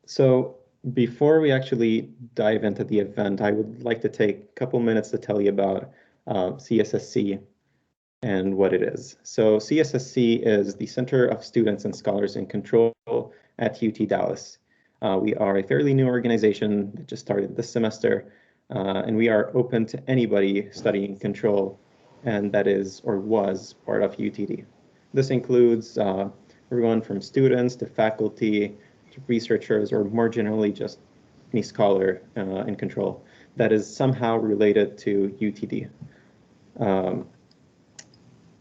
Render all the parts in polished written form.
So before we actually dive into the event, I would like to take a couple minutes to tell you about CSSC and what it is. So CSSC is the Center of Students and Scholars in Control at UT-Dallas. We are a fairly new organization that just started this semester, and we are open to anybody studying control, and that is or was part of UTD. This includes everyone from students to faculty to researchers, or more generally, just any scholar in control that is somehow related to UTD.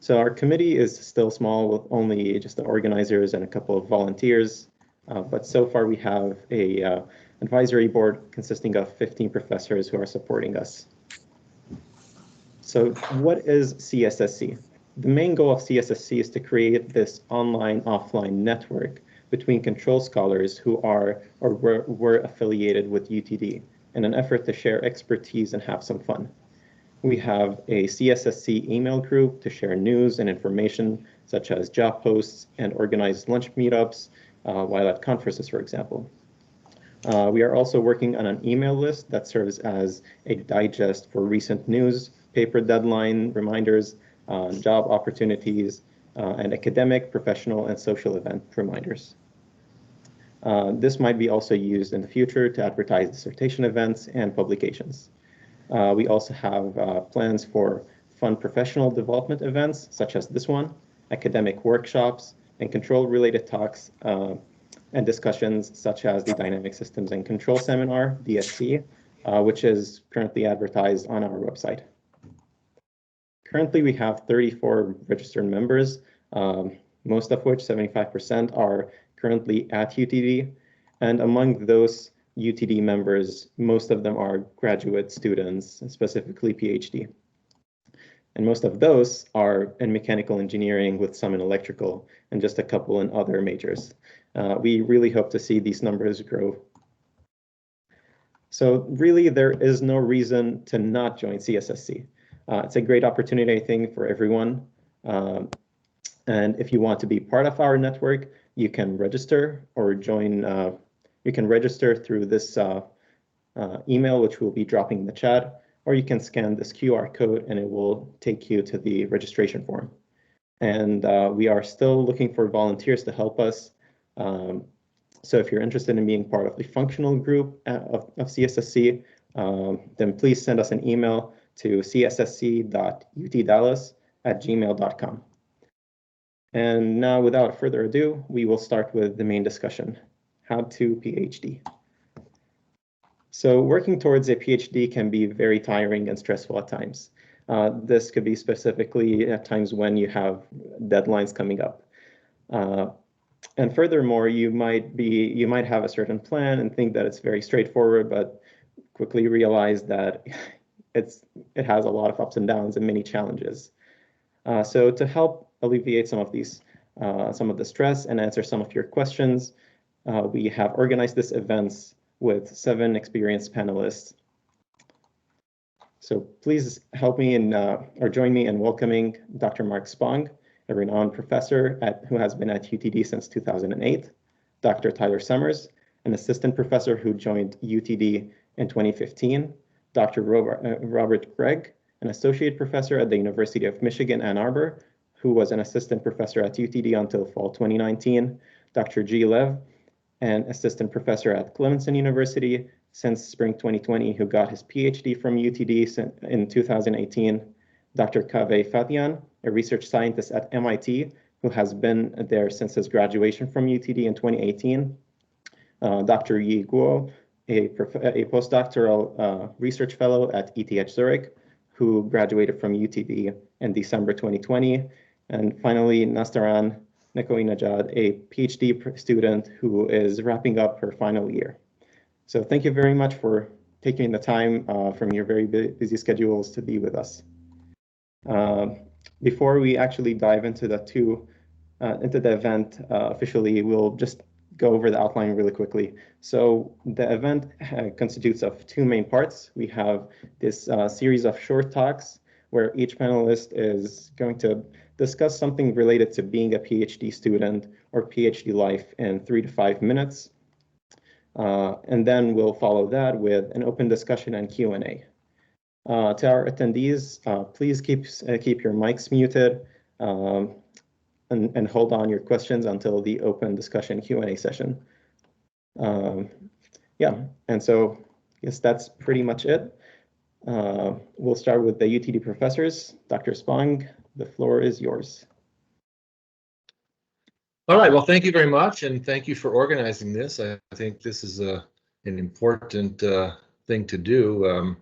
So our committee is still small with only just the organizers and a couple of volunteers, but so far we have a advisory board consisting of 15 professors who are supporting us. So what is CSSC? The main goal of CSSC is to create this online-offline network between control scholars who are or were affiliated with UTD in an effort to share expertise and have some fun. We have a CSSC email group to share news and information, such as job posts and organized lunch meetups while at conferences, for example. We are also working on an email list that serves as a digest for recent news, paper deadline reminders, job opportunities, and academic, professional, and social event reminders. This might be also used in the future to advertise dissertation events and publications. We also have plans for fun professional development events, such as this one, academic workshops, and control-related talks and discussions, such as the Dynamic Systems and Control Seminar, DSC, which is currently advertised on our website. Currently, we have 34 registered members, most of which, 75%, are currently at UTD. And among those UTD members, most of them are graduate students, specifically Ph.D. And most of those are in mechanical engineering with some in electrical and just a couple in other majors. We really hope to see these numbers grow. So really, there is no reason to not join CSSC. It's a great opportunity, I think, for everyone. And if you want to be part of our network, you can register or join. You can register through this email, which we'll be dropping in the chat, or you can scan this QR code and it will take you to the registration form. And we are still looking for volunteers to help us. So if you're interested in being part of the functional group of CSSC, then please send us an email to cssc.utdallas@gmail.com. And now, without further ado, we will start with the main discussion, how to PhD. So working towards a PhD can be very tiring and stressful at times. This could be specifically at times when you have deadlines coming up. And furthermore, you might have a certain plan and think that it's very straightforward, but quickly realize that it has a lot of ups and downs and many challenges. So to help alleviate some of the stress and answer some of your questions, we have organized this event with 7 experienced panelists. So please help me or join me in welcoming Dr. Mark Spong, a renowned professor who has been at UTD since 2008, Dr. Tyler Summers, an assistant professor who joined UTD in 2015, Dr. Robert Gregg, an associate professor at the University of Michigan, Ann Arbor, who was an assistant professor at UTD until fall 2019, Dr. G. Lev, an assistant professor at Clemson University since spring 2020, who got his PhD from UTD in 2018, Dr. Kaveh Fathian, a research scientist at MIT, who has been there since his graduation from UTD in 2018, Dr. Yi Guo, a postdoctoral research fellow at ETH Zurich, who graduated from UTD in December 2020, and finally, Nastaran Nikooienejad, a PhD student who is wrapping up her final year. So thank you very much for taking the time from your very busy schedules to be with us. Before we actually dive into the event officially, we'll just go over the outline really quickly. So the event constitutes of 2 main parts. We have this series of short talks where each panelist is going to discuss something related to being a PhD student or PhD life in 3 to 5 minutes. And then we'll follow that with an open discussion and Q&A. To our attendees, please keep your mics muted and hold on your questions until the open discussion Q&A session. Yeah, and so I guess that's pretty much it. We'll start with the UTD professors. Dr. Spong, the floor is yours. All right, well, thank you very much, and thank you for organizing this. I think this is an important thing to do.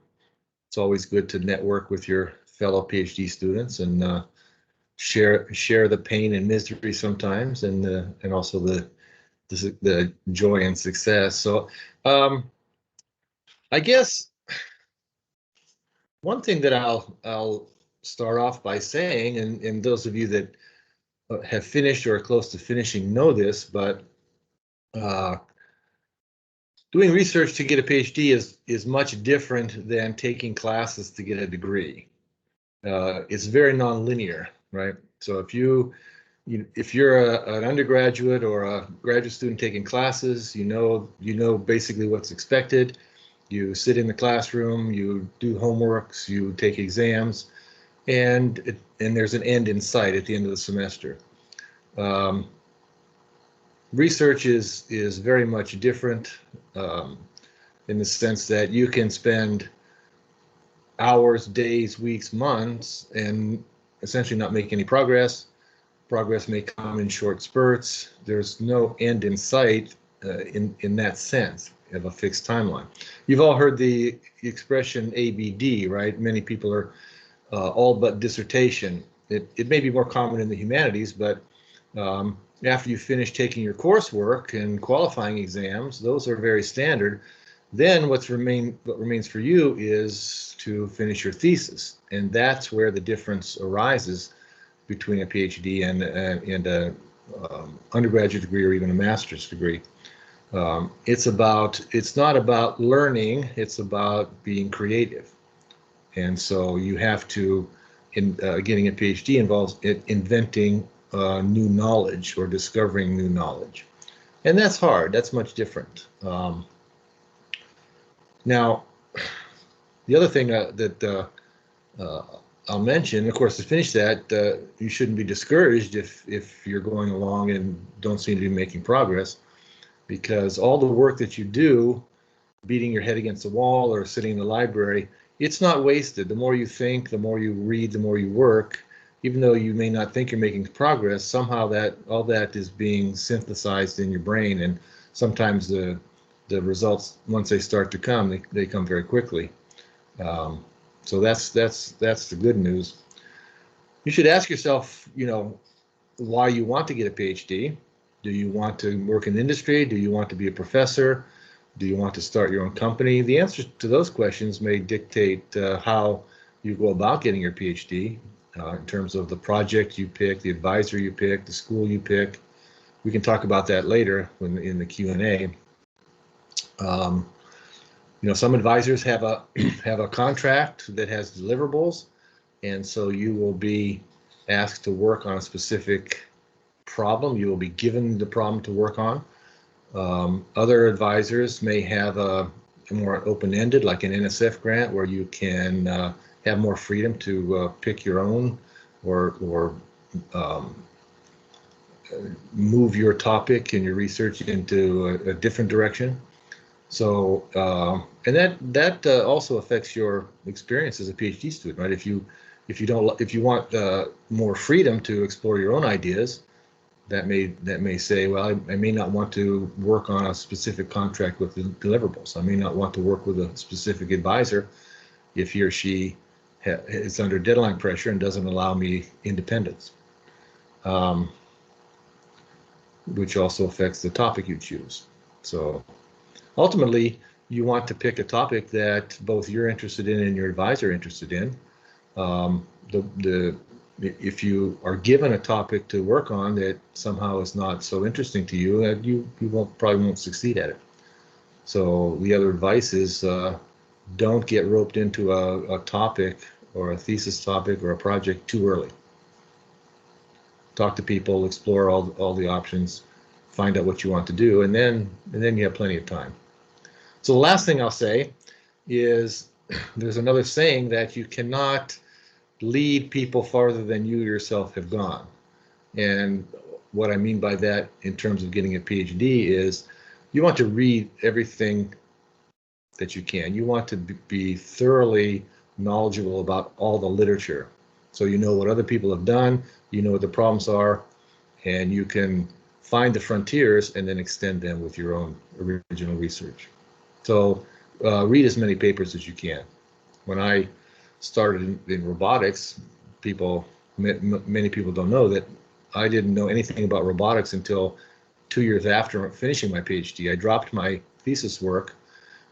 It's always good to network with your fellow PhD students and share the pain and misery sometimes, and also the joy and success. So I guess one thing that I'll start off by saying, and those of you that have finished or are close to finishing know this, but doing research to get a PhD is much different than taking classes to get a degree. It's very nonlinear, right? So if you're an undergraduate or a graduate student taking classes, you know basically what's expected. You sit in the classroom, you do homeworks, you take exams, and there's an end in sight at the end of the semester. Research is very much different in the sense that you can spend hours, days, weeks, months, and essentially not make any progress. Progress may come in short spurts. There's no end in sight in that sense of a fixed timeline. You've all heard the expression ABD, right? Many people are all but dissertation. It may be more common in the humanities, but after you finish taking your coursework and qualifying exams, those are very standard. Then what remains for you is to finish your thesis, and that's where the difference arises between a PhD and a undergraduate degree or even a master's degree. It's not about learning, it's about being creative. And so you have to, getting a PhD involves inventing new knowledge or discovering new knowledge. And that's hard, that's much different. Now, the other thing that I'll mention, of course, to finish that, you shouldn't be discouraged if you're going along and don't seem to be making progress, because all the work that you do, beating your head against the wall or sitting in the library, it's not wasted. The more you think, the more you read, the more you work, even though you may not think you're making progress, somehow all that is being synthesized in your brain, and sometimes the results, once they start to come, they come very quickly. So that's the good news. You should ask yourself, why you want to get a PhD. Do you want to work in industry? Do you want to be a professor? Do you want to start your own company? The answers to those questions may dictate how you go about getting your PhD in terms of the project you pick, the advisor you pick, the school you pick. We can talk about that later in the Q&A. Some advisors have a contract that has deliverables, and so you will be asked to work on a specific problem. You will be given the problem to work on. Other advisors may have a more open-ended, like an NSF grant, where you can have more freedom to pick your own or move your topic and your research into a different direction. So, and that also affects your experience as a PhD student, right? If you want more freedom to explore your own ideas, that may say, well, I may not want to work on a specific contract with the deliverables. I may not want to work with a specific advisor if he or she is under deadline pressure and doesn't allow me independence, which also affects the topic you choose. So ultimately, you want to pick a topic that both you're interested in and your advisor are interested in. If you are given a topic to work on that somehow is not so interesting to you, you probably won't succeed at it. So the other advice is don't get roped into a topic or a thesis topic or a project too early. Talk to people, explore all the options, find out what you want to do, and then you have plenty of time. So the last thing I'll say is there's another saying that you cannot lead people farther than you yourself have gone. And what I mean by that in terms of getting a PhD is you want to read everything that you can. You want to be thoroughly knowledgeable about all the literature. So you know what other people have done, you know what the problems are, and you can find the frontiers and then extend them with your own original research. So read as many papers as you can. When I started in robotics, many people don't know that I didn't know anything about robotics until 2 years after finishing my PhD. I dropped my thesis work,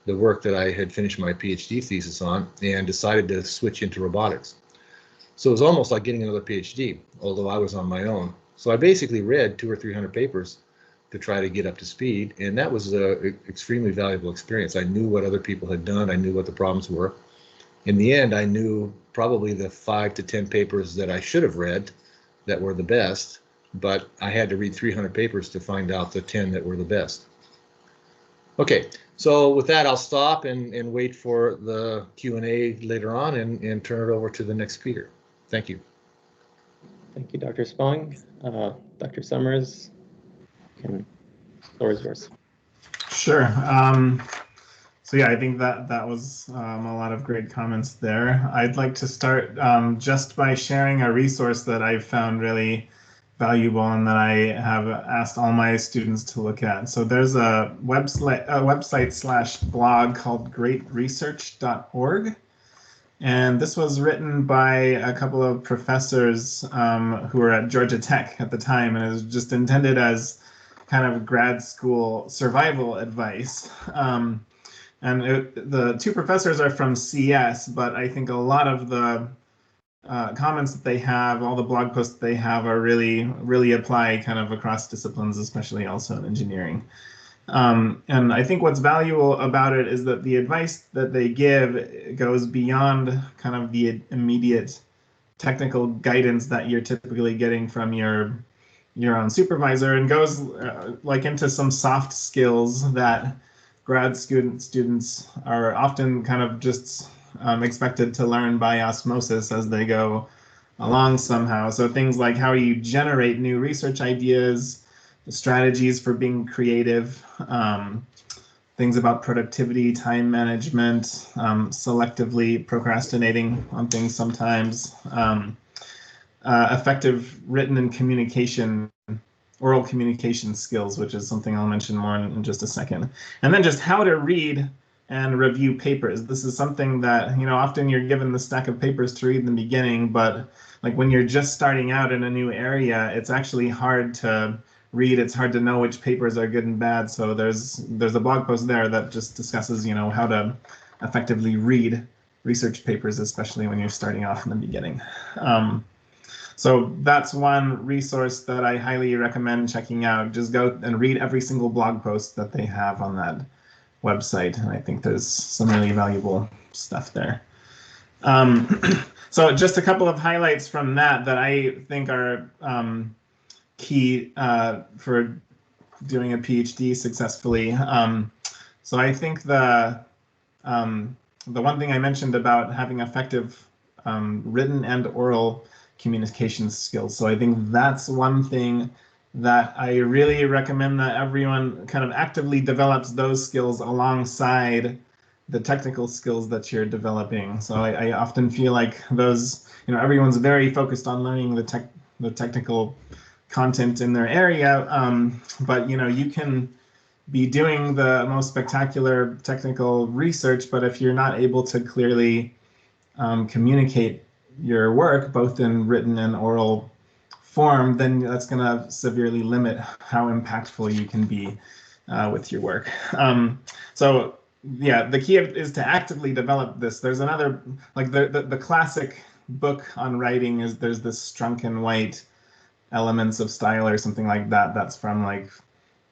the work that I had finished my PhD thesis on, and decided to switch into robotics. So it was almost like getting another PhD, although I was on my own. So I basically read 200 or 300 papers to try to get up to speed, and that was an extremely valuable experience. I knew what other people had done. I knew what the problems were. In the end, I knew probably the 5 to 10 papers that I should have read that were the best, but I had to read 300 papers to find out the 10 that were the best. Okay, so with that, I'll stop and wait for the Q&A later on and turn it over to the next speaker. Thank you. Thank you, Dr. Spong. Dr. Summers, the floor is yours. Sure. So yeah, I think that was a lot of great comments there. I'd like to start just by sharing a resource that I've found really valuable and that I have asked all my students to look at. So there's a website/blog called greatresearch.org. And this was written by a couple of professors who were at Georgia Tech at the time, and it was just intended as kind of grad school survival advice. The two professors are from CS, but I think a lot of the comments that they have, all the blog posts that they have are really apply kind of across disciplines, especially also in engineering. And I think what's valuable about it is that the advice that they give goes beyond kind of the immediate technical guidance that you're typically getting from your own supervisor, and goes like into some soft skills that grad students are often kind of just expected to learn by osmosis as they go along somehow. So things like how you generate new research ideas, the strategies for being creative, things about productivity, time management, selectively procrastinating on things sometimes, effective written and oral communication skills, which is something I'll mention more in just a second. And then just how to read and review papers. This is something that, often you're given the stack of papers to read in the beginning, but like when you're just starting out in a new area, it's actually hard to read. It's hard to know which papers are good and bad. So there's a blog post there that just discusses, how to effectively read research papers, especially when you're starting off in the beginning. So that's one resource that I highly recommend checking out. Just go and read every single blog post that they have on that website. And I think there's some really valuable stuff there. So just a couple of highlights from that I think are key for doing a PhD successfully. So I think the one thing I mentioned about having effective written and oral communication skills. So I think that's one thing that I really recommend that everyone kind of actively develops those skills alongside the technical skills that you're developing. So I often feel like those, everyone's very focused on learning the technical content in their area, but you can be doing the most spectacular technical research, but if you're not able to clearly communicate your work, both in written and oral form, then that's going to severely limit how impactful you can be with your work. So yeah, the key is to actively develop this. There's another, like the classic book on writing is there's this Strunk and White Elements of Style or something like that. That's from like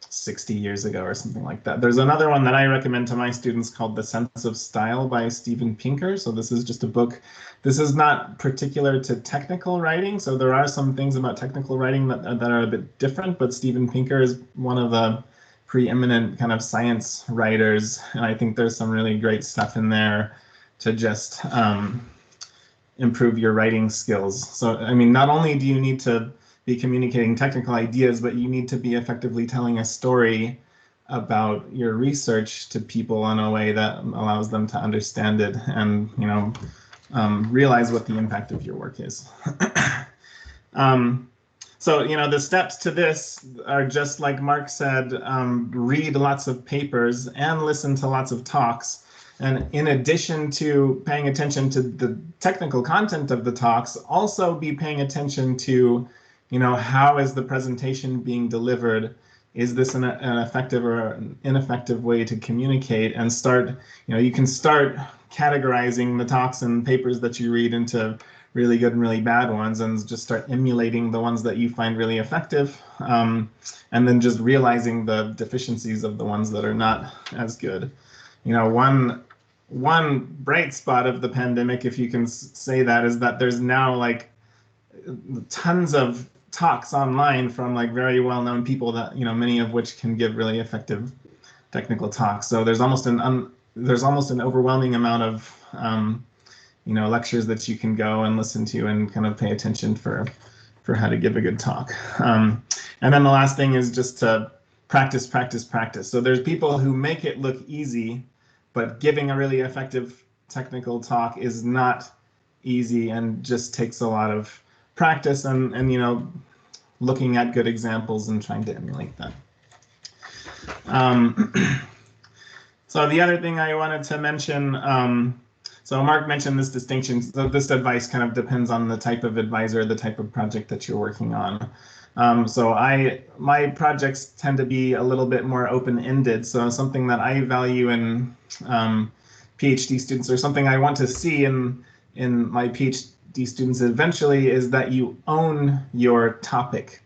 60 years ago or something like that. There's another one that I recommend to my students called The Sense of Style by Steven Pinker. So this is just a book. This is not particular to technical writing. So there are some things about technical writing that are a bit different, but Steven Pinker is one of the preeminent kind of science writers, and I think there's some really great stuff in there to just improve your writing skills. So, I mean, not only do you need to be communicating technical ideas, but you need to be effectively telling a story about your research to people in a way that allows them to understand it and, you know, realize what the impact of your work is. So, you know, the steps to this are just like Mark said, read lots of papers and listen to lots of talks. And in addition to paying attention to the technical content of the talks, also be paying attention to, you know, how is the presentation being delivered? Is this an effective or an ineffective way to communicate? And start, you know, you can start categorizing the talks and papers that you read into really good and really bad ones, and just start emulating the ones that you find really effective, and then just realizing the deficiencies of the ones that are not as good. You know, one bright spot of the pandemic, if you can say that, is that there's now like tons of talks online from like very well-known people that, you know, many of which can give really effective technical talks. So there's almost an overwhelming amount of you know, lectures that you can go and listen to and kind of pay attention for how to give a good talk. And then the last thing is just to practice, practice, practice. So there's people who make it look easy, but giving a really effective technical talk is not easy and just takes a lot of practice and you know, looking at good examples and trying to emulate that. So the other thing I wanted to mention, so Mark mentioned this distinction. So this advice kind of depends on the type of advisor, the type of project that you're working on. So my projects tend to be a little bit more open-ended. So something that I value in PhD students, or something I want to see in my PhD students eventually, is that you own your topic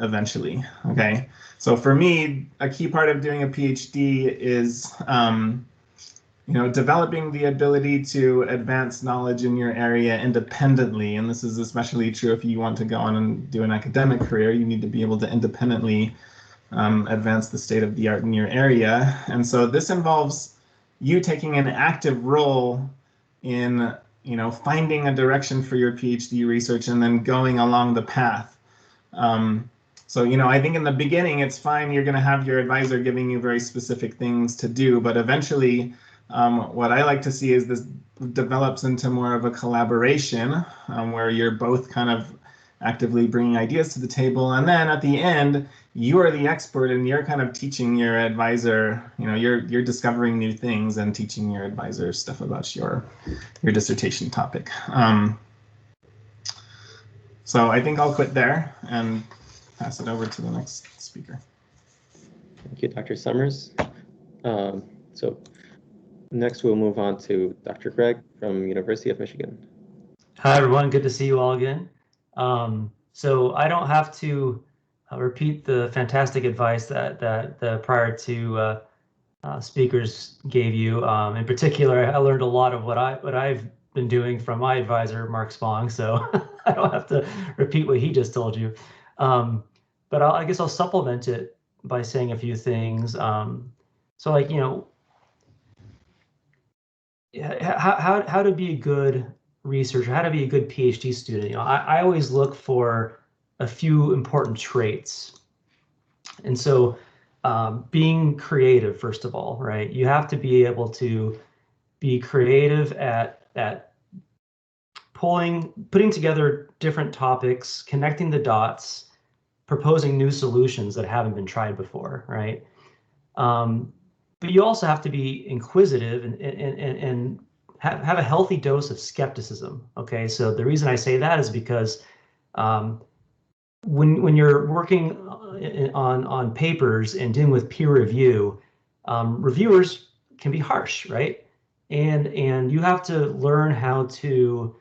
eventually. Okay. So for me, a key part of doing a PhD is you know, developing the ability to advance knowledge in your area independently. And this is especially true if you want to go on and do an academic career. You need to be able to independently advance the state of the art in your area. And so this involves you taking an active role in, you know, finding a direction for your PhD research and then going along the path. So, you know, I think in the beginning, it's fine. You're going to have your advisor giving you very specific things to do, but eventually, what I like to see is this develops into more of a collaboration where you're both kind of actively bringing ideas to the table. And then at the end, you are the expert and you're kind of teaching your advisor, you know, you're discovering new things and teaching your advisor stuff about your dissertation topic. So I think I'll quit there and pass it over to the next speaker. Thank you, Dr. Summers. So next we'll move on to Dr. Gregg from University of Michigan. Hi, everyone. Good to see you all again. So I don't have to repeat the fantastic advice that the prior two speakers gave you. In particular, I learned a lot of what I've been doing from my advisor, Mark Spong. So I don't have to repeat what he just told you. But I guess I'll supplement it by saying a few things. So, like, you know, how to be a good researcher, how to be a good PhD student. You know, I always look for a few important traits. And so being creative, first of all, right? You have to be able to be creative at putting together different topics, connecting the dots, proposing new solutions that haven't been tried before, right? But you also have to be inquisitive and have a healthy dose of skepticism. Okay, so the reason I say that is because when you're working on papers and dealing with peer review, reviewers can be harsh, right? And you have to learn how to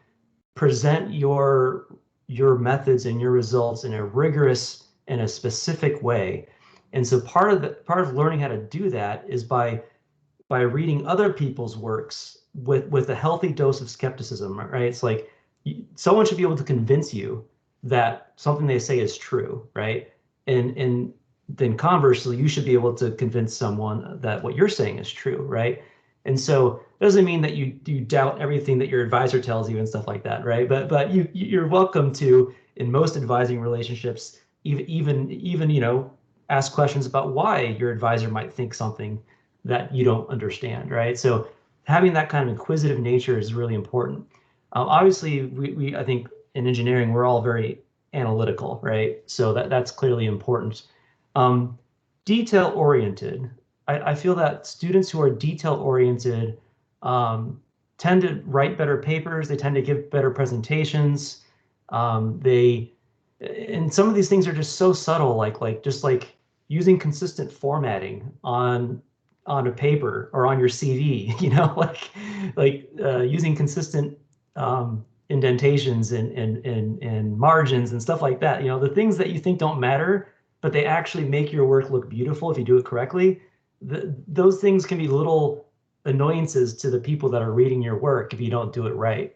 present your methods and your results in a rigorous and a specific way. And so part of learning how to do that is by reading other people's works with a healthy dose of skepticism, right? It's like someone should be able to convince you that something they say is true, right? And then conversely, you should be able to convince someone that what you're saying is true, right? And so it doesn't mean that you doubt everything that your advisor tells you and stuff like that, right? But you're welcome to, in most advising relationships, even ask questions about why your advisor might think something that you don't understand, right? So having that kind of inquisitive nature is really important. Obviously, we I think in engineering we're all very analytical, right? So that's clearly important. Detail oriented. I feel that students who are detail oriented tend to write better papers. They tend to give better presentations. And some of these things are just so subtle, like using consistent formatting on a paper or on your CV, using consistent indentations and margins and stuff like that. The things that you think don't matter, but they actually make your work look beautiful if you do it correctly. Those things can be little annoyances to the people that are reading your work if you don't do it right.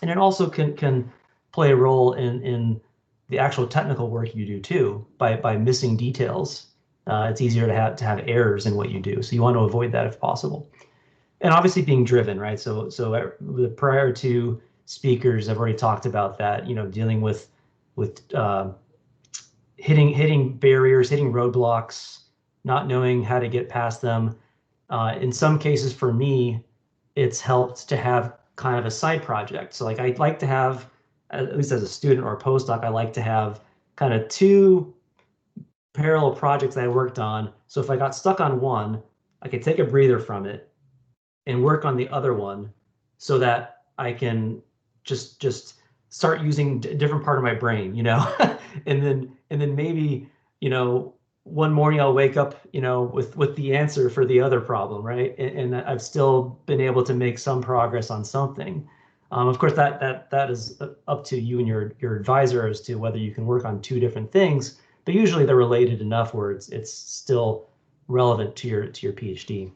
And it also can play a role in the actual technical work you do too, by missing details. It's easier to have errors in what you do. So you want to avoid that if possible. And obviously being driven, right? So the prior two speakers have already talked about that, dealing with hitting barriers, hitting roadblocks, not knowing how to get past them. In some cases, for me, it's helped to have kind of a side project. So like I'd like to have, at least as a student or a postdoc, I like to have kind of two parallel projects that I worked on. So if I got stuck on one, I could take a breather from it and work on the other one so that I can just start using a different part of my brain, and then maybe, one morning I'll wake up, with the answer for the other problem, right? And I've still been able to make some progress on something. Of course, that is up to you and your advisor as to whether you can work on two different things, but usually they're related enough where it's still relevant to your PhD.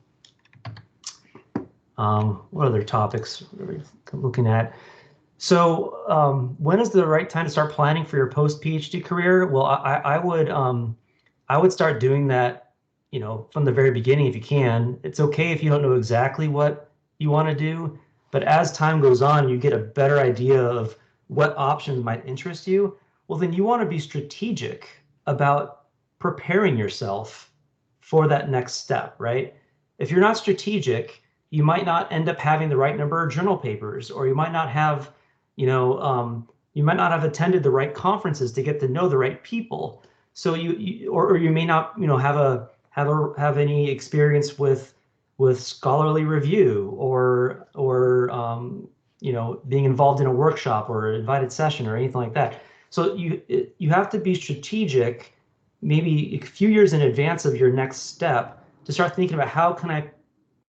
What other topics are we looking at? So when is the right time to start planning for your post-PhD career? Well, I would start doing that, from the very beginning if you can. It's okay if you don't know exactly what you want to do, but as time goes on, you get a better idea of what options might interest you. Well, then you want to be strategic about preparing yourself for that next step, right? If you're not strategic, you might not end up having the right number of journal papers, or you might not have, you might not have attended the right conferences to get to know the right people. So or you may not, have any experience with scholarly review or being involved in a workshop or an invited session or anything like that. So you have to be strategic, maybe a few years in advance of your next step, to start thinking about how can I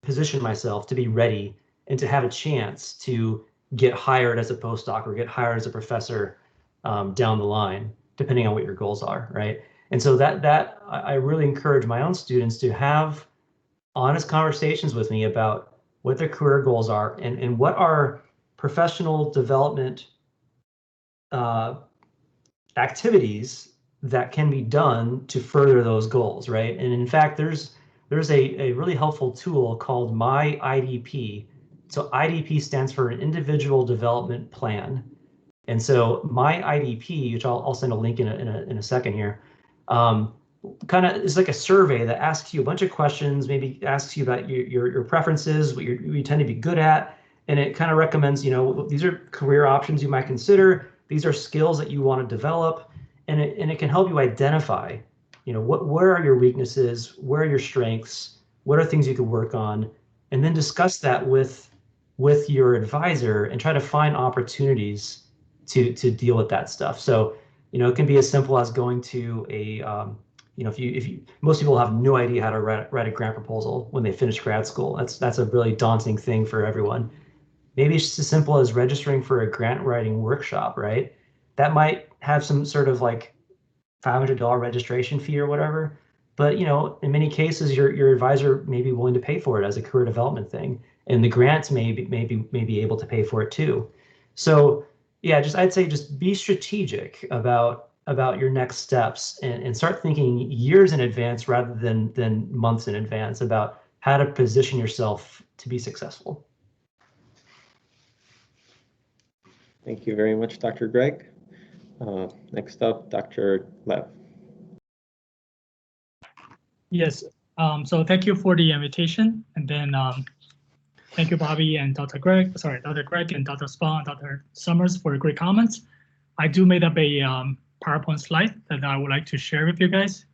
position myself to be ready and to have a chance to get hired as a postdoc or get hired as a professor down the line, depending on what your goals are, right? And so that I really encourage my own students to have honest conversations with me about what their career goals are and what are professional development activities that can be done to further those goals, right? And in fact, there's a really helpful tool called My IDP. So IDP stands for an Individual Development Plan. And so My IDP, which I'll send a link in a second here, kind of is like a survey that asks you a bunch of questions, maybe asks you about your preferences, what you tend to be good at, and it kind of recommends, these are career options you might consider, these are skills that you want to develop, and it can help you identify, where are your weaknesses, where are your strengths, what are things you could work on, and then discuss that with your advisor and try to find opportunities to deal with that stuff. So, it can be as simple as going to a if you most people have no idea how to write a grant proposal when they finish grad school. That's a really daunting thing for everyone. Maybe it's just as simple as registering for a grant writing workshop, right? That might have some sort of like $500 registration fee or whatever, but in many cases your advisor may be willing to pay for it as a career development thing, and the grants may be able to pay for it too. So yeah, I'd say just be strategic about about your next steps and start thinking years in advance rather than months in advance about how to position yourself to be successful. Thank you very much, Dr. Gregg. Next up, Dr. Lev. Yes, so thank you for the invitation. And then thank you, Bobby and Dr. Gregg and Dr. Spong, Dr. Summers for great comments. I do made up a PowerPoint slide that I would like to share with you guys.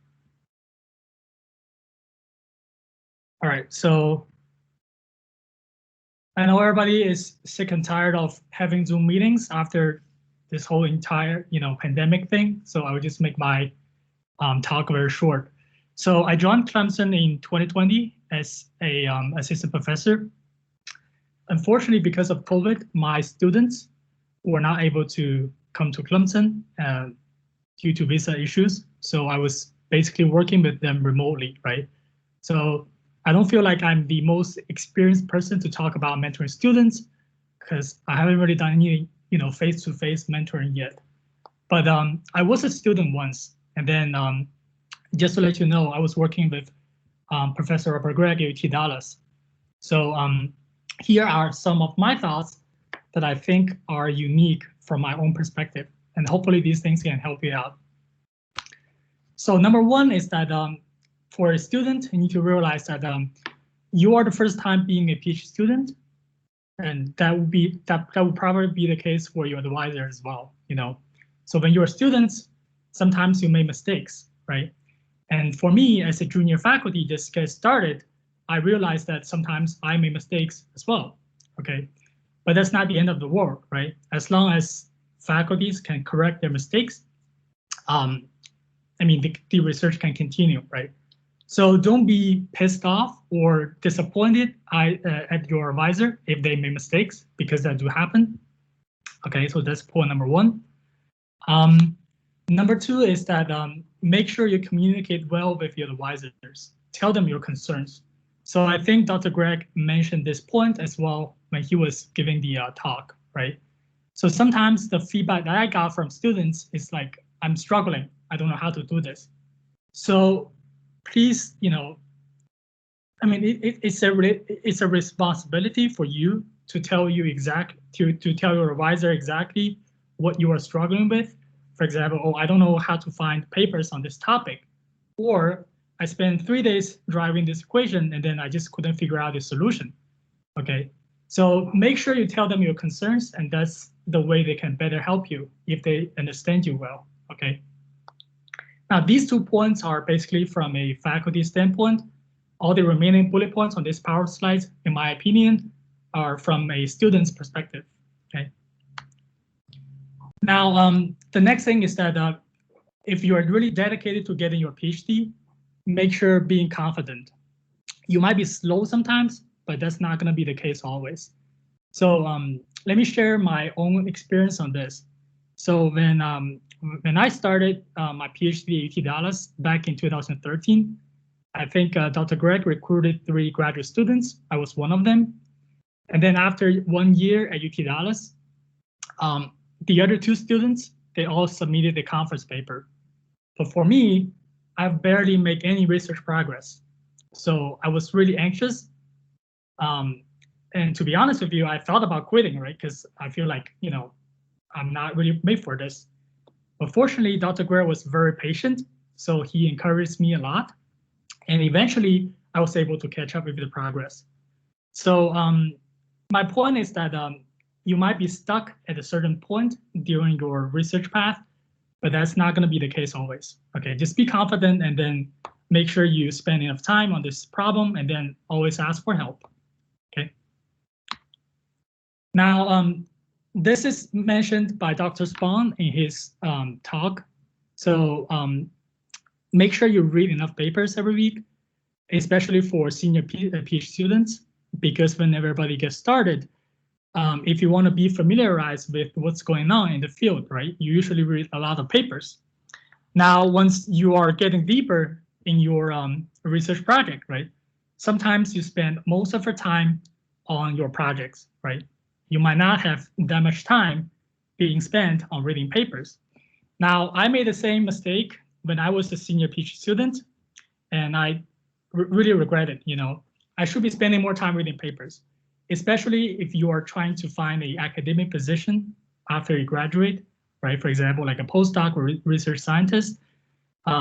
All right, so I know everybody is sick and tired of having Zoom meetings after this whole entire, pandemic thing. So I will just make my talk very short. So I joined Clemson in 2020 as a assistant professor. Unfortunately, because of COVID, my students were not able to come to Clemson due to visa issues. So I was basically working with them remotely, right? So I don't feel like I'm the most experienced person to talk about mentoring students because I haven't really done any, face-to-face mentoring yet. But I was a student once, and then just to let you know, I was working with Professor Gregg at UT-Dallas. So here are some of my thoughts that I think are unique from my own perspective, and hopefully these things can help you out. So number one is that for a student, you need to realize that you are the first time being a PhD student, and that would probably be the case for your advisor as well. So when you're students, sometimes you make mistakes, right? And for me, as a junior faculty just get started, I realized that sometimes I make mistakes as well, okay? But that's not the end of the world, right? As long as faculties can correct their mistakes, the research can continue, right? So don't be pissed off or disappointed at your advisor if they make mistakes, because that do happen. Okay, so that's point number one. Number two is that make sure you communicate well with your advisors. Tell them your concerns. So I think Dr. Gregg mentioned this point as well when he was giving the talk, right? So sometimes the feedback that I got from students is like, I'm struggling. I don't know how to do this. So please, it's a responsibility for you to tell to tell your advisor exactly what you are struggling with. For example, I don't know how to find papers on this topic, or I spent 3 days driving this equation and then I just couldn't figure out the solution. Okay, so make sure you tell them your concerns, and that's the way they can better help you if they understand you well. Okay. Now, these 2 points are basically from a faculty standpoint. All the remaining bullet points on this PowerPoint slides, in my opinion, are from a student's perspective. Okay. Now, the next thing is that if you are really dedicated to getting your PhD, make sure being confident. You might be slow sometimes, but that's not going to be the case always. So let me share my own experience on this. So when I started my PhD at UT-Dallas back in 2013, I think Dr. Gregg recruited 3 graduate students. I was one of them. And then after 1 year at UT-Dallas, the other 2 students, they all submitted the conference paper. But for me, I've barely made any research progress. So I was really anxious. And to be honest with you, I thought about quitting, right? Because I feel like, I'm not really made for this. But fortunately, Dr. Gregg was very patient, so he encouraged me a lot. And eventually, I was able to catch up with the progress. So my point is that you might be stuck at a certain point during your research path, but that's not going to be the case always. Okay, just be confident and then make sure you spend enough time on this problem, and then always ask for help. Okay. Now, this is mentioned by Dr. Spong in his talk. So make sure you read enough papers every week, especially for senior PhD students, because when everybody gets started, if you want to be familiarized with what's going on in the field, right, you usually read a lot of papers. Now, once you are getting deeper in your research project, right, sometimes you spend most of your time on your projects, right? You might not have that much time being spent on reading papers. Now, I made the same mistake when I was a senior PhD student, and I really regret it. I should be spending more time reading papers, especially if you are trying to find an academic position after you graduate, right? For example, like a postdoc or research scientist.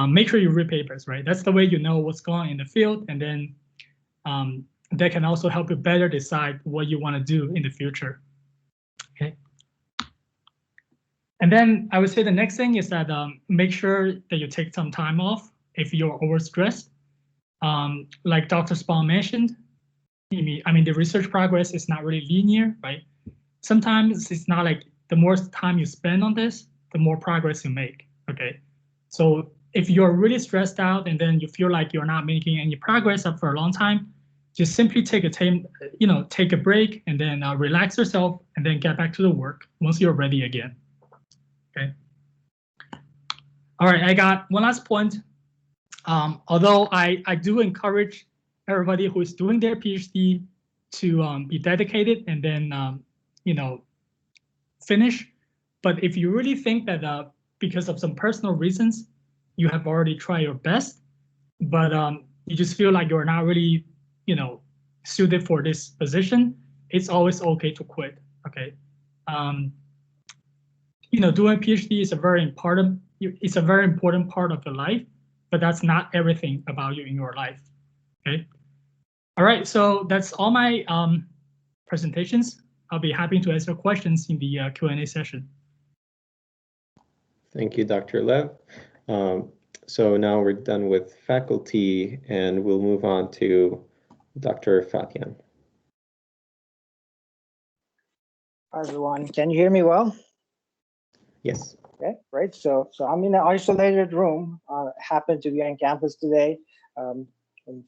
Make sure you read papers, right? That's the way you know what's going on in the field, and then that can also help you better decide what you want to do in the future. Okay. And then I would say the next thing is that make sure that you take some time off if you're overstressed. Like Dr. Spong mentioned, I mean, the research progress is not really linear, right? Sometimes it's not like the more time you spend on this, the more progress you make, okay? So if you're really stressed out and then you feel like you're not making any progress up for a long time, just simply take a break and then relax yourself and then get back to the work once you're ready again, okay? All right, I got one last point. Although I do encourage everybody who is doing their PhD to be dedicated and then finish. But if you really think that because of some personal reasons, you have already tried your best, but you just feel like you're not really suited for this position, it's always okay to quit. Okay, doing a PhD is a very important part of your life, but that's not everything about you in your life. Okay. All right. So that's all my presentations. I'll be happy to answer questions in the Q&A session. Thank you, Dr. Lev. So now we're done with faculty, and we'll move on to Dr. Fathian. Hi, everyone. Can you hear me well? Yes. Okay, great. So I'm in an isolated room. Happened to be on campus today. I'm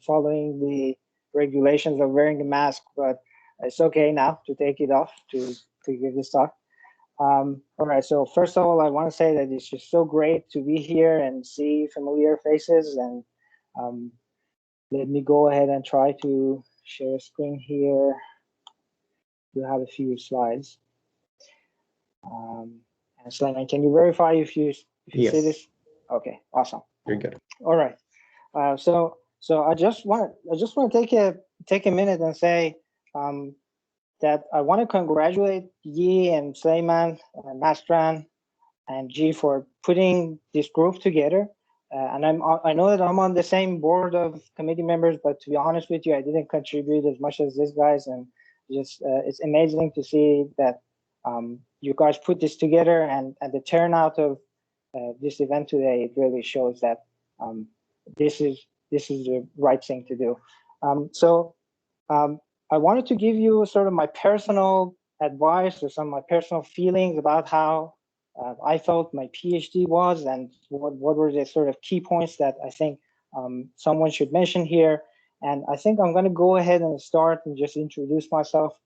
following the regulations of wearing a mask, but it's okay now to take it off to give this talk. All right. So first of all, I want to say that it's just so great to be here and see familiar faces. And let me go ahead and try to share a screen here. You have a few slides. And Sulaiman, can you verify if you Yes. see this? Okay, awesome. You're good. All right. So I just want to take a minute and say that I want to congratulate Yi and Sulaiman, Nastaran, and G for putting this group together. And I know that I'm on the same board of committee members, but to be honest with you, I didn't contribute as much as these guys, and just it's amazing to see that you guys put this together, and the turnout of this event today, it really shows that this is the right thing to do. I wanted to give you sort of my personal advice or some of my personal feelings about how I felt my PhD was, and what were the sort of key points that I think someone should mention here. And I think I'm going to go ahead and start and just introduce myself.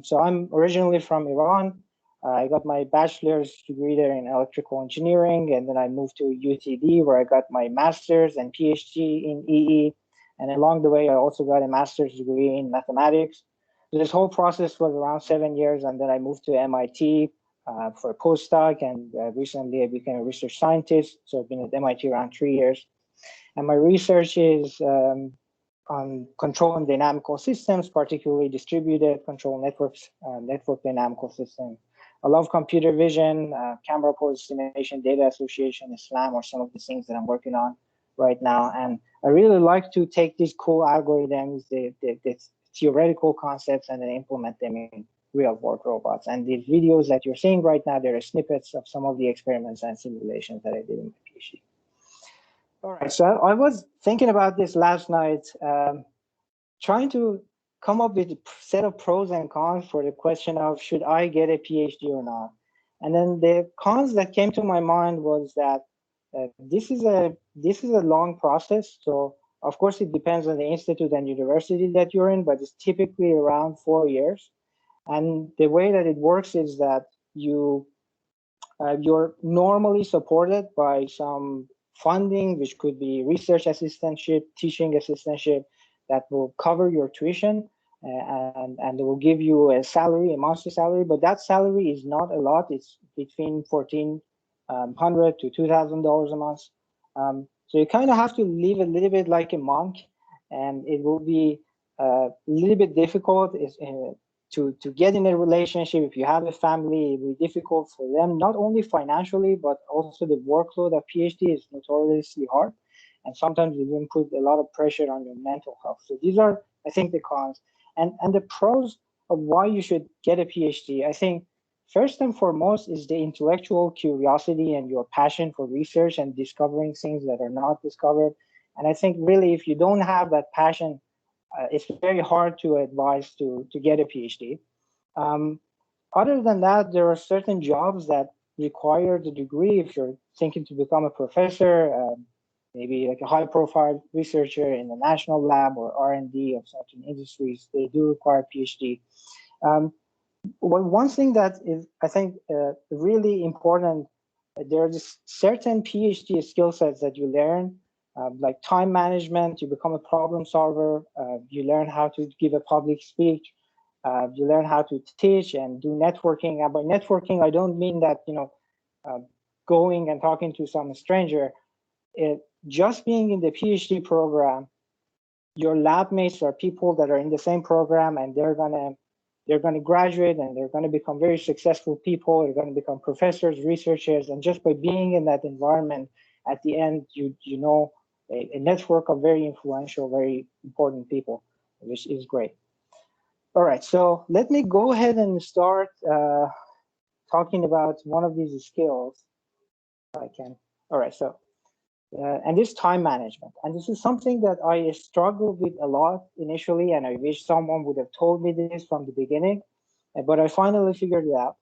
So I'm originally from Iran. I got my bachelor's degree there in electrical engineering, and then I moved to UT-D where I got my master's and PhD in EE. And along the way, I also got a master's degree in mathematics. So this whole process was around 7 years, and then I moved to MIT for a postdoc, and recently I became a research scientist. So I've been at MIT around 3 years. And my research is on control and dynamical systems, particularly distributed control networks, network dynamical systems. I love computer vision, camera pose estimation, data association, SLAM, or some of the things that I'm working on right now. And I really like to take these cool algorithms, the theoretical concepts, and then implement them in real-world robots. And the videos that you're seeing right now, there are snippets of some of the experiments and simulations that I did in my PhD. All right, so I was thinking about this last night, trying to come up with a set of pros and cons for the question of should I get a PhD or not. And then the cons that came to my mind was that this is a long process. So of course it depends on the institute and university that you're in, but it's typically around 4 years. And the way that it works is that you're normally supported by some funding, which could be research assistantship, teaching assistantship, that will cover your tuition, and they will give you a salary, a monthly salary, but that salary is not a lot. It's between $14 $100 to $2,000 a month. So you kind of have to live a little bit like a monk, and it will be a little bit difficult to get in a relationship. If you have a family, it will be difficult for them, not only financially, but also the workload of PhD is notoriously hard. And sometimes it even put a lot of pressure on your mental health. So these are, I think, the cons. And the pros of why you should get a PhD, I think, first and foremost is the intellectual curiosity and your passion for research and discovering things that are not discovered. And I think really if you don't have that passion, it's very hard to advise to get a PhD. Other than that, there are certain jobs that require the degree. If you're thinking to become a professor, maybe like a high-profile researcher in the national lab or R&D of certain industries, they do require PhD. One thing that is, I think, really important, there are just certain PhD skill sets that you learn, like time management. You become a problem solver. You learn how to give a public speech. You learn how to teach and do networking. And by networking, I don't mean that going and talking to some stranger. Just being in the PhD program, your lab mates are people that are in the same program, and they're gonna graduate and they're gonna become very successful people. They're gonna become professors, researchers, and just by being in that environment, at the end, you know a network of very influential, very important people, which is great. All right, so let me go ahead and start talking about one of these skills. If I can. All right, so. And this time management. And this is something that I struggled with a lot initially, and I wish someone would have told me this from the beginning, but I finally figured it out.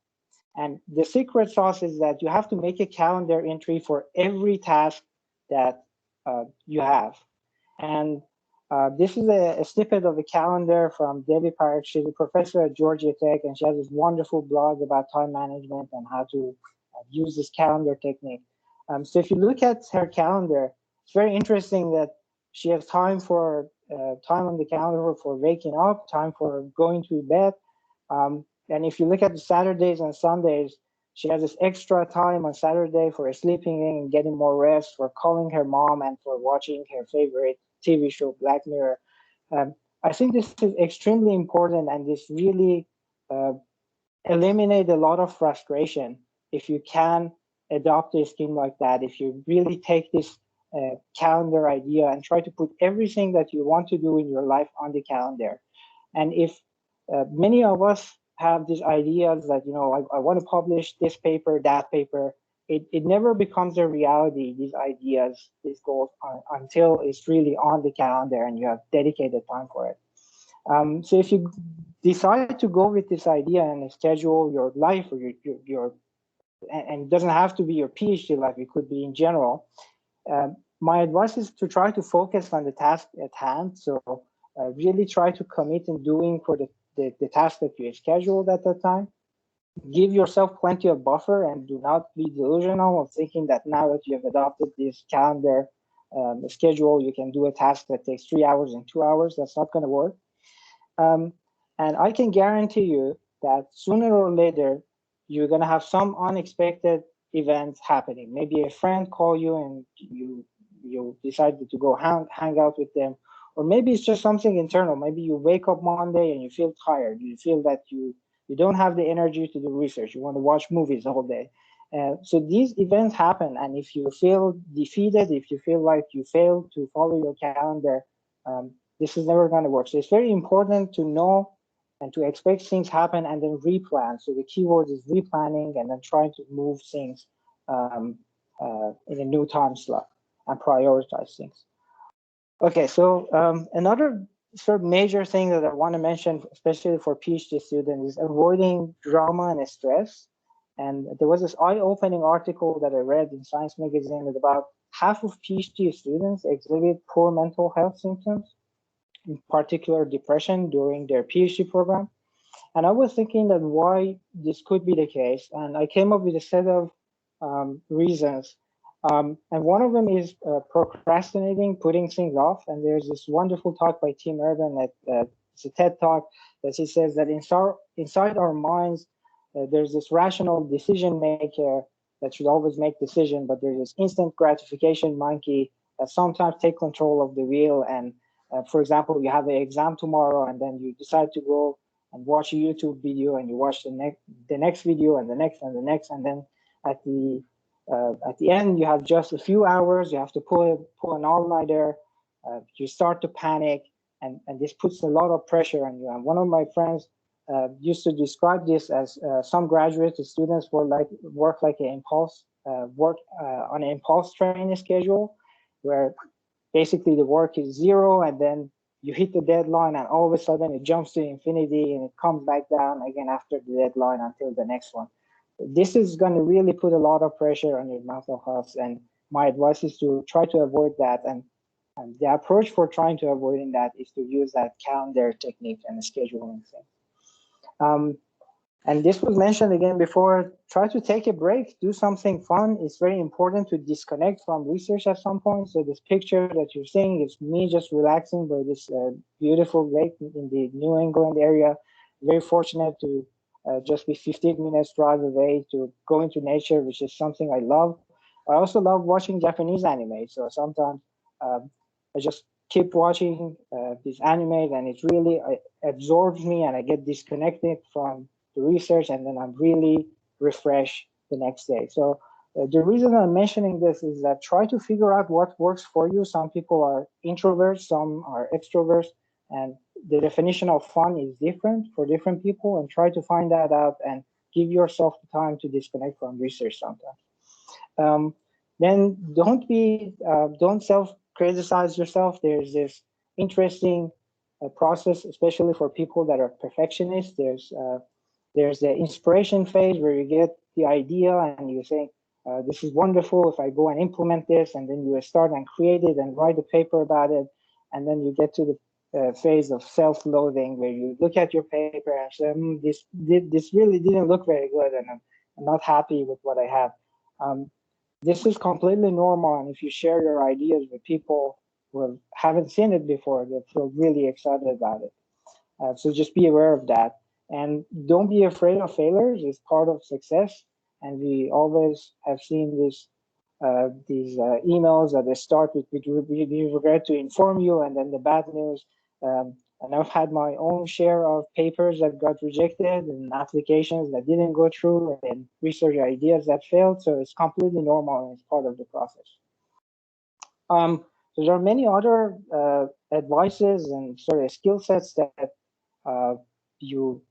And the secret sauce is that you have to make a calendar entry for every task that you have. And this is a snippet of a calendar from Debbie Park. She's a professor at Georgia Tech, and she has this wonderful blog about time management and how to use this calendar technique. So if you look at her calendar, it's very interesting that she has time for time on the calendar for waking up, time for going to bed. And if you look at the Saturdays and Sundays, she has this extra time on Saturday for sleeping in and getting more rest, for calling her mom, and for watching her favorite TV show, Black Mirror. I think this is extremely important, and this really eliminates a lot of frustration if you can adopt a scheme like that. If you really take this calendar idea and try to put everything that you want to do in your life on the calendar. And if many of us have these ideas that, I want to publish this paper, that paper, it never becomes a reality, these ideas, these goals, until it's really on the calendar and you have dedicated time for it. So if you decide to go with this idea and schedule your life or your and it doesn't have to be your PhD life, it could be in general. My advice is to try to focus on the task at hand. So really try to commit in doing for the task that you scheduled at that time. Give yourself plenty of buffer and do not be delusional of thinking that now that you have adopted this calendar schedule, you can do a task that takes 3 hours in 2 hours. That's not going to work. And I can guarantee you that sooner or later, you're going to have some unexpected events happening. Maybe a friend call you and you decided to go hang out with them. Or maybe it's just something internal. Maybe you wake up Monday and you feel tired. You feel that you don't have the energy to do research. You want to watch movies all day. So these events happen. And if you feel defeated, if you feel like you failed to follow your calendar, this is never going to work. So it's very important to know and to expect things happen and then replan. So the keyword is replanning and then trying to move things in a new time slot and prioritize things. Okay, so another sort of major thing that I want to mention, especially for PhD students, is avoiding drama and stress. And there was this eye-opening article that I read in Science magazine that about half of PhD students exhibit poor mental health symptoms, in particular depression, during their PhD program. And I was thinking that why this could be the case. And I came up with a set of reasons. And one of them is procrastinating, putting things off. And there's this wonderful talk by Tim Urban it's a TED talk that he says that inside our minds, there's this rational decision maker that should always make decision, but there's this instant gratification monkey that sometimes take control of the wheel. And for example, you have an exam tomorrow, and then you decide to go and watch a YouTube video, and you watch the next video, and the next, and the next, and then at the end you have just a few hours. You have to pull an all-nighter. You start to panic, and this puts a lot of pressure on you. And one of my friends used to describe this as some graduate students work like an impulse on an impulse training schedule, where basically the work is 0, and then you hit the deadline, and all of a sudden it jumps to infinity, and it comes back down again after the deadline until the next one. This is going to really put a lot of pressure on your mental health, and my advice is to try to avoid that. And the approach for trying to avoiding that is to use that calendar technique and scheduling thing. And this was mentioned again before, try to take a break, do something fun. It's very important to disconnect from research at some point. So this picture that you're seeing is me just relaxing by this beautiful lake in the New England area. Very fortunate to just be 15 minutes drive away to go into nature, which is something I love. I also love watching Japanese anime. So sometimes I just keep watching these animes, and it really absorbs me, and I get disconnected from the research, and then I'm really refreshed the next day. So the reason I'm mentioning this is that try to figure out what works for you. Some people are introverts, some are extroverts, and the definition of fun is different for different people, and try to find that out and give yourself the time to disconnect from research sometimes. Then don't self-criticize yourself. There's this interesting process, especially for people that are perfectionists. There's the inspiration phase where you get the idea and you think, this is wonderful if I go and implement this, and then you start and create it and write a paper about it. And then you get to the phase of self-loathing, where you look at your paper and say, this really didn't look very good, and I'm not happy with what I have. This is completely normal, and if you share your ideas with people who haven't seen it before, they feel really excited about it. So just be aware of that. And don't be afraid of failures. It's part of success. And we always have seen these emails that they start with, we regret to inform you, and then the bad news. And I've had my own share of papers that got rejected, and applications that didn't go through, and research ideas that failed. So it's completely normal, and it's part of the process. So there are many other advices and sort of skill sets that you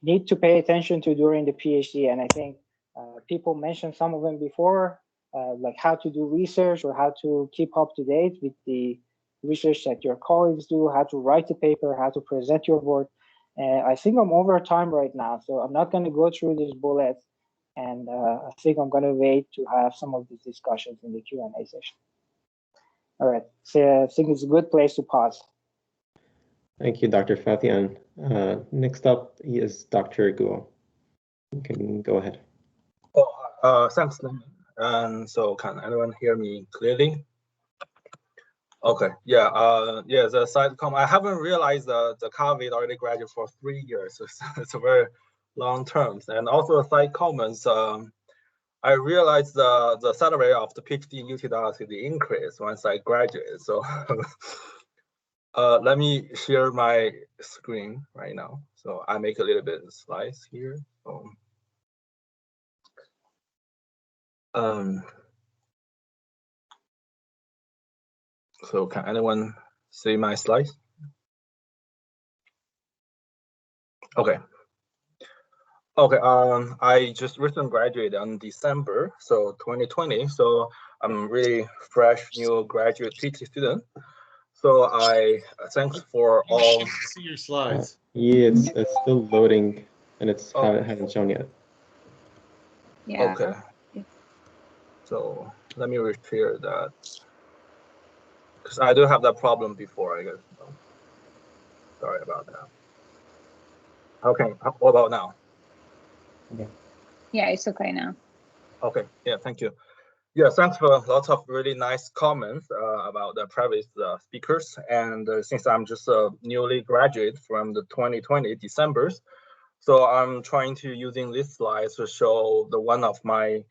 need to pay attention to during the PhD. And I think people mentioned some of them before, like how to do research, or how to keep up to date with the research that your colleagues do, how to write a paper, how to present your work. I think I'm over time right now, so I'm not going to go through these bullets. And I think I'm going to wait to have some of these discussions in the Q&A session. All right, so I think it's a good place to pause. Thank you, Dr. Fathian. Next up is Dr. Guo. You can go ahead. Thanks. So can anyone hear me clearly? Okay, yeah, the side comment, I haven't realized the Kaveh already graduated for 3 years, so it's a very long term. And also side comments, I realized the salary of the PhD in UT-Dallas is increased once I graduate. So let me share my screen right now. So I make a little bit of slides here. So can anyone see my slides? Okay. Okay, I just recently graduated in December, so 2020. So I'm really fresh new graduate PhD student. So I thanks for all. See your slides. Yeah, it's still loading, and it's haven't shown yet. Yeah. Okay. So let me repair that, because I do have that problem before, I guess. So sorry about that. Okay, what about now? Okay. Yeah, it's okay now. Okay, yeah, thank you. Yeah, thanks for lots of really nice comments about the previous speakers. And since I'm just a newly graduate from the 2020 December, So I'm trying to using this slide to show the one of my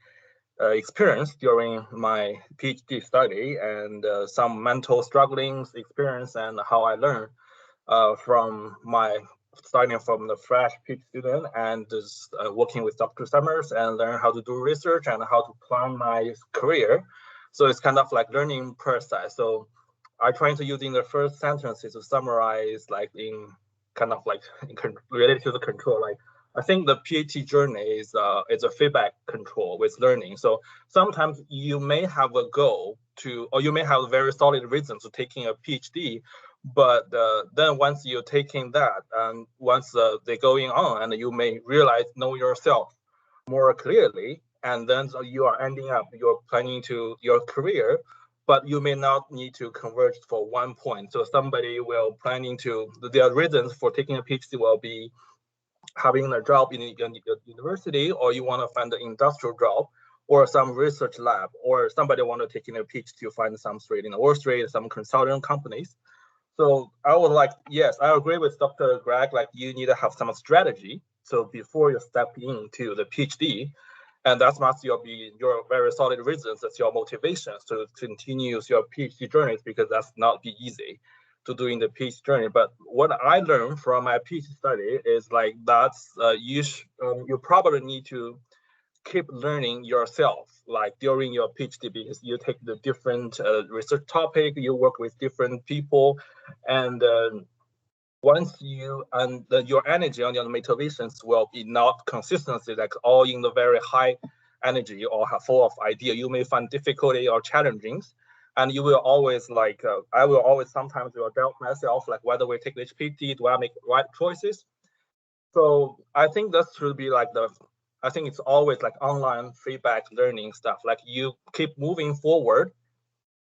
experience during my PhD study and some mental strugglings experience and how I learned from my starting from the fresh PhD student and just working with Dr. Summers and learn how to do research and how to plan my career. So it's kind of like learning process. So I try to using the first sentences to summarize like in kind of like related to the control. Like I think the PhD journey is a feedback control with learning. So sometimes you may have a goal to, or you may have a very solid reason to taking a PhD, but then once you're taking that and once they're going on and you may realize, know yourself more clearly, and then so you are ending up, you're planning to your career, but you may not need to converge for one point. So somebody will planning to, their reasons for taking a PhD will be having a job in a university, or you want to find an industrial job, or some research lab, or somebody want to take in a PhD to find some straight in Wall Street, some consulting companies. So I would like, yes, I agree with Dr. Gregg, like you need to have some strategy. So before you step into the PhD, and that must be your very solid reasons, that's your motivations to continue your PhD journeys, because that's not be easy to doing the PhD journey. But what I learned from my PhD study is like that's you probably need to keep learning yourself, like during your PhD, because you take the different research topic, you work with different people, and once you and your energy and your motivations will be not consistency, like all in the very high energy or full of idea, you may find difficulty or challenging, and you will always like I will always sometimes will doubt myself, like whether we take this PhD, do I make right choices? So I think that should be like I think it's always like online feedback learning stuff, like you keep moving forward.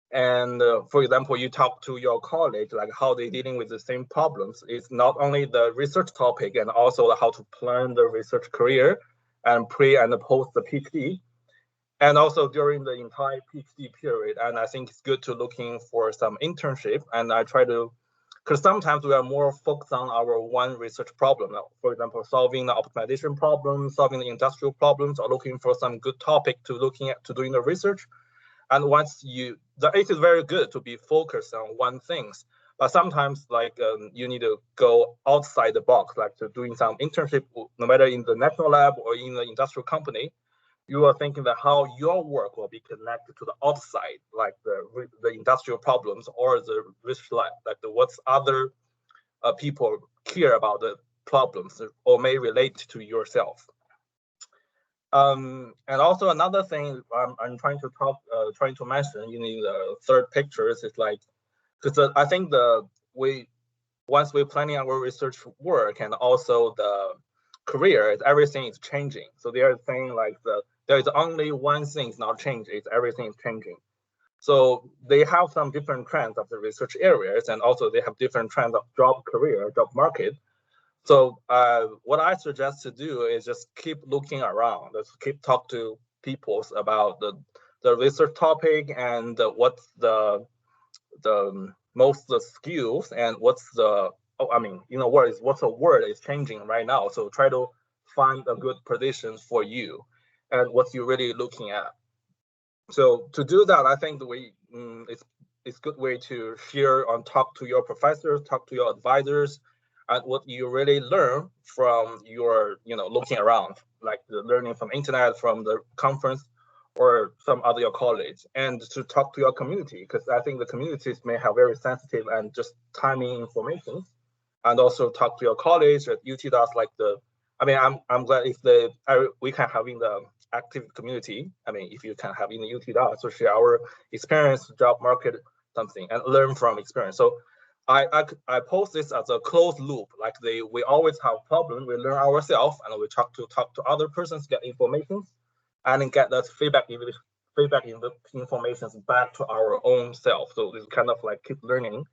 And for example, you talk to your colleague, like how they're dealing with the same problems. It's not only the research topic and also how to plan the research career and pre and post the PhD. And also during the entire PhD period. And I think it's good to looking for some internship. And I try to, because sometimes we are more focused on our one research problem. For example, solving the optimization problem, solving the industrial problems, or looking for some good topic to looking at to doing the research. And once it is very good to be focused on one things, but sometimes like you need to go outside the box, like to doing some internship, no matter in the national lab or in the industrial company. You are thinking that how your work will be connected to the outside, like the industrial problems or the research lab, like what's other people care about the problems or may relate to yourself. And also another thing I'm trying to mention in the third pictures is like, because I think once we're planning our research work and also the career, everything is changing. So they are saying like there is only one thing is not changing, it's everything is changing. So they have some different trends of the research areas, and also they have different trends of job market. So what I suggest to do is just keep looking around, just keep talk to people about the research topic and what's the most the skills and what's the what's a word is changing right now. So try to find a good position for you and what you're really looking at. So to do that, I think it's good way to share and talk to your professors, talk to your advisors, and what you really learn from your looking around, like the learning from internet, from the conference, or some other your colleagues, and to talk to your community, because I think the communities may have very sensitive and just timing information, and also talk to your colleagues at UT-Dallas. I'm glad if we can have in the active community. I mean, if you can have in the UT-Dallas to share our experience, job market, something, and learn from experience. So I post this as a closed loop. Like we always have problems. We learn ourselves, and we talk to other persons, get information, and get that feedback in the information back to our own self. So it's kind of like keep learning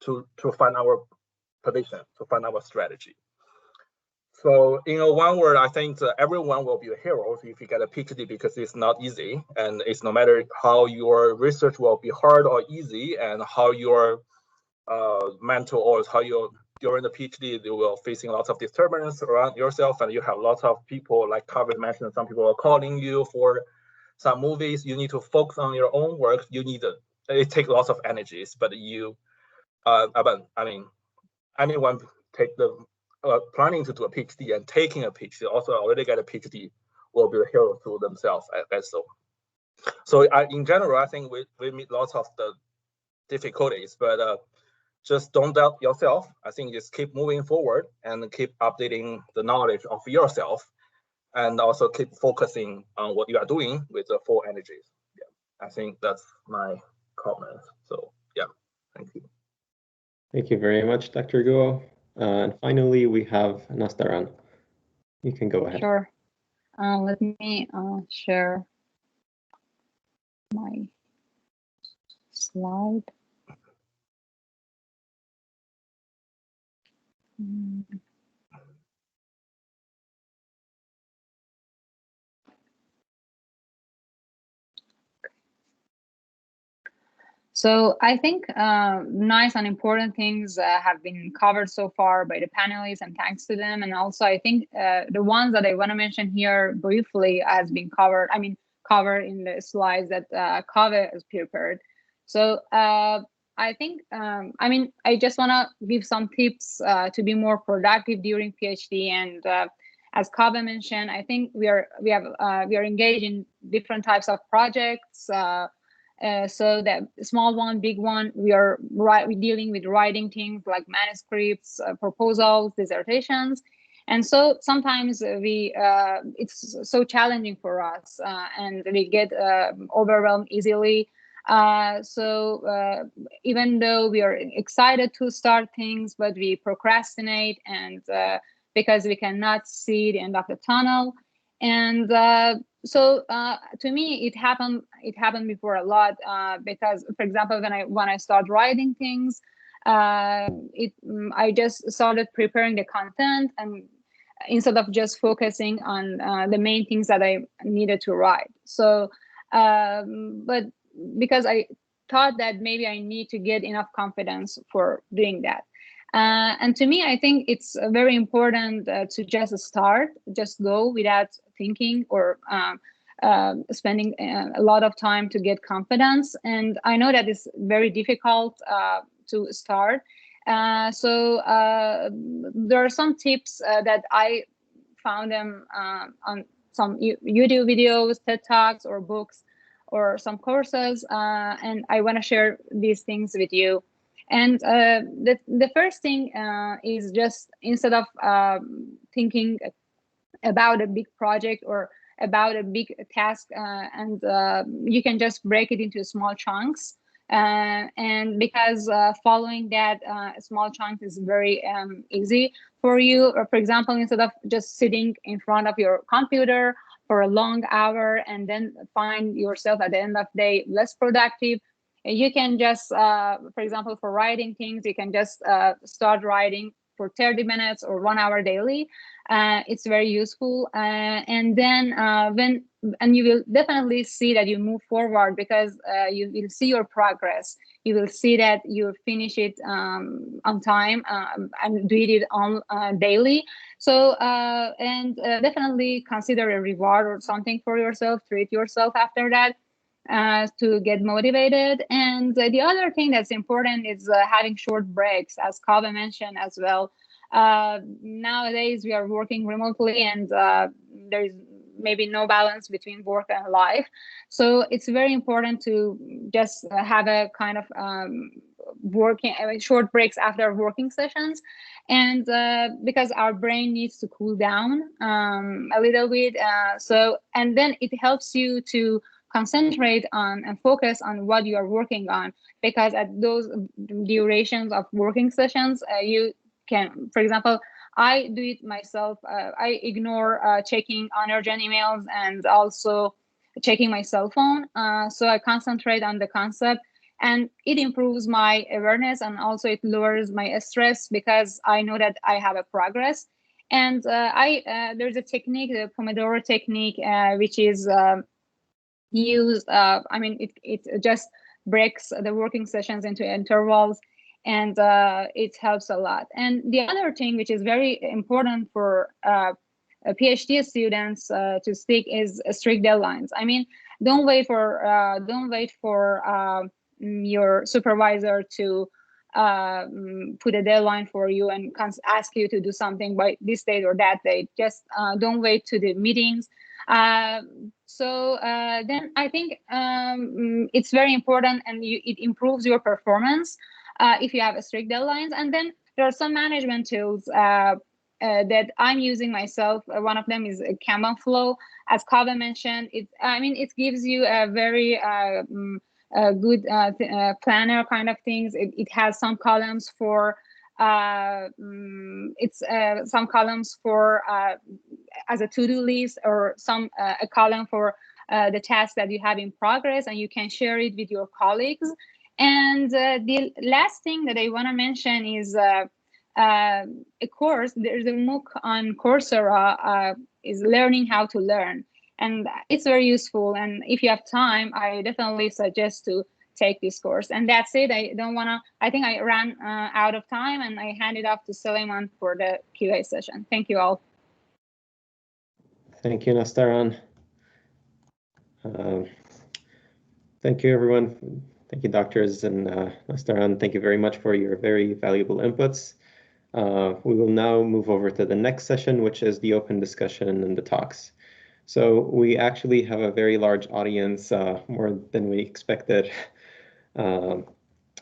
to find our position, to find our strategy. So in one word, I think everyone will be a hero if you get a PhD, because it's not easy, and it's no matter how your research will be hard or easy, and how your mental or how your during the PhD, you will facing lots of disturbance around yourself, and you have lots of people, like Kaveh mentioned, some people are calling you for some movies. You need to focus on your own work. You need it takes lots of energies, but you, I mean, anyone take the planning to do a PhD and taking a PhD, also already get a PhD, will be a hero to themselves. I guess so. So in general, I think we meet lots of the difficulties, but just don't doubt yourself. I think just keep moving forward and keep updating the knowledge of yourself, and also keep focusing on what you are doing with the full energies. Yeah, I think that's my comment. So yeah, thank you. Thank you very much, Dr. Guo. And finally, we have Nastaran. You can go ahead. Sure. Let me share my slide. So I think nice and important things have been covered so far by the panelists, and thanks to them. And also, I think the ones that I want to mention here briefly has been covered. I mean, covered in the slides that Kaveh has prepared. So I think, I mean, I just want to give some tips to be more productive during PhD. And as Kaveh mentioned, I think we are engaged in different types of projects. So that small one, big one, we're dealing with writing things like manuscripts, proposals, dissertations. And so sometimes it's so challenging for us and we get overwhelmed easily. So even though we are excited to start things, but we procrastinate, and because we cannot see the end of the tunnel. And so to me, it happened before a lot because, for example, when I start writing things, I just started preparing the content, and instead of just focusing on the main things that I needed to write. So, but because I thought that maybe I need to get enough confidence for doing that. And to me, I think it's very important to just start, just go without thinking or spending a lot of time to get confidence. And I know that it's very difficult to start. So there are some tips that I found them on some YouTube videos, TED Talks, or books, or some courses, and I want to share these things with you. And the first thing is just, instead of thinking about a big project or about a big task, and you can just break it into small chunks. And because following that small chunks is very easy for you. Or for example, instead of just sitting in front of your computer for a long hour and then find yourself at the end of the day less productive, you can just, for example, for writing things, you can just start writing for 30 minutes or 1 hour daily. It's very useful. And then and you will definitely see that you move forward, because you will see your progress. You will see that you finish it on time and do it on daily. So and definitely consider a reward or something for yourself. Treat yourself after that to get motivated. And the other thing that's important is having short breaks, as Kaveh mentioned as well. Nowadays we are working remotely, and there's maybe no balance between work and life. So it's very important to just have a kind of short breaks after working sessions, and because our brain needs to cool down a little bit. So, and then it helps you to concentrate on and focus on what you are working on, because at those durations of working sessions, you can, for example, I do it myself. I ignore checking urgent emails and also checking my cell phone. So I concentrate on the concept, and it improves my awareness, and also it lowers my stress, because I know that I have a progress. And there's a technique, the Pomodoro technique, which is used. I mean, it just breaks the working sessions into intervals. and it helps a lot. And the other thing, which is very important for PhD students to stick, is strict deadlines. I mean, don't wait for your supervisor to put a deadline for you and ask you to do something by this date or that date. Just don't wait to the meetings. So then I think it's very important, and it improves your performance if you have strict deadlines. And then there are some management tools that I'm using myself. One of them is Kanban Flow. As Kaveh mentioned, it gives you a very good planner kind of things. It has some columns for some columns for as a to-do list, or a column for the tasks that you have in progress, and you can share it with your colleagues. And the last thing that I want to mention is a course. There's a MOOC on Coursera, is Learning How to Learn, and it's very useful. And if you have time, I definitely suggest to take this course. And that's it. I think I ran out of time, and I hand it off to Suleiman for the QA session. Thank you all. Thank you, Nastaran. Thank you, everyone. Thank you, doctors, and Nastaran, thank you very much for your very valuable inputs. We will now move over to the next session, which is the open discussion and the talks. So we actually have a very large audience, more than we expected, and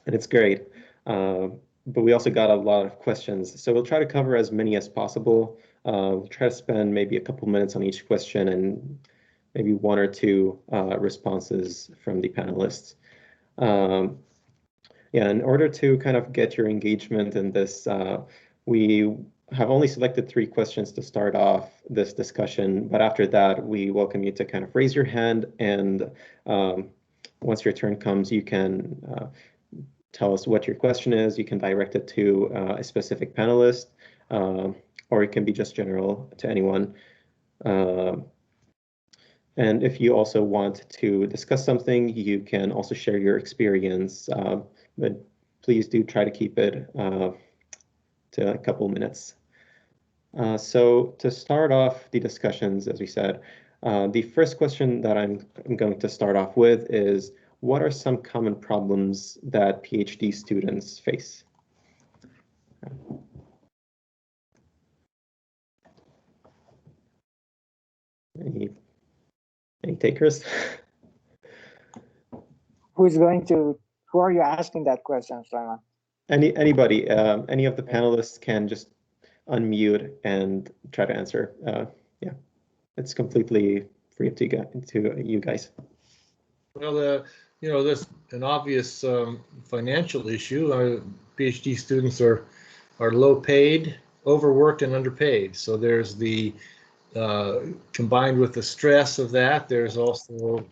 it's great. But we also got a lot of questions. So we'll try to cover as many as possible. We'll try to spend maybe a couple minutes on each question and maybe one or two responses from the panelists. Yeah, in order to kind of get your engagement in this, we have only selected 3 questions to start off this discussion, but after that, we welcome you to kind of raise your hand, and once your turn comes, you can tell us what your question is. You can direct it to a specific panelist, or it can be just general to anyone. And if you also want to discuss something, you can also share your experience, but please do try to keep it to a couple minutes. So to start off the discussions, as we said, the first question that I'm going to start off with is, what are some common problems that PhD students face? Any takers? Who are you asking that question, Simon? Anybody, any of the panelists can just unmute and try to answer. Yeah, it's completely free to you guys. Well, there's an obvious financial issue. PhD students are low paid, overworked, and underpaid. So there's the combined with the stress of that, there's also,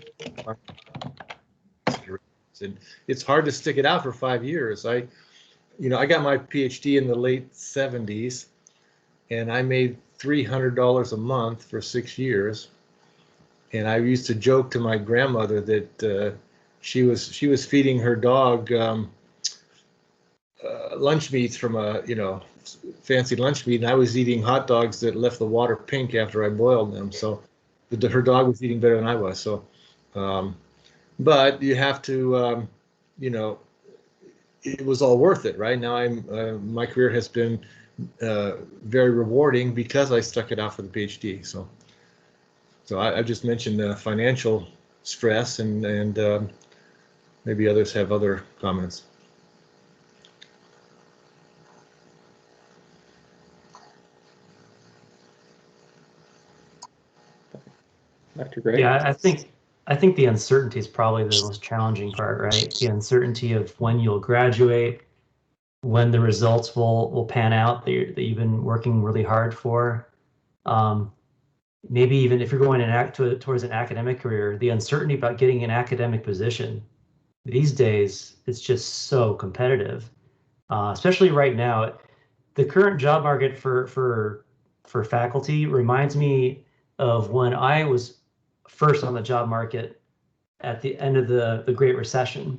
and it's hard to stick it out for 5 years. I got my PhD in the late 70s, and I made $300 a month for 6 years. And I used to joke to my grandmother that she was feeding her dog lunch meats from a fancy lunch meat, and I was eating hot dogs that left the water pink after I boiled them. So her dog was eating better than I was. So, but you have to, it was all worth it, right? Now my career has been very rewarding because I stuck it out for the PhD. So I just mentioned the financial stress, and maybe others have other comments. Dr. Gregg? Yeah, I think the uncertainty is probably the most challenging part, right? The uncertainty of when you'll graduate, when the results will pan out that you've been working really hard for. Maybe even if you're going towards an academic career, the uncertainty about getting an academic position. These days, it's just so competitive, especially right now. The current job market for faculty reminds me of when I was first on the job market at the end of the Great Recession.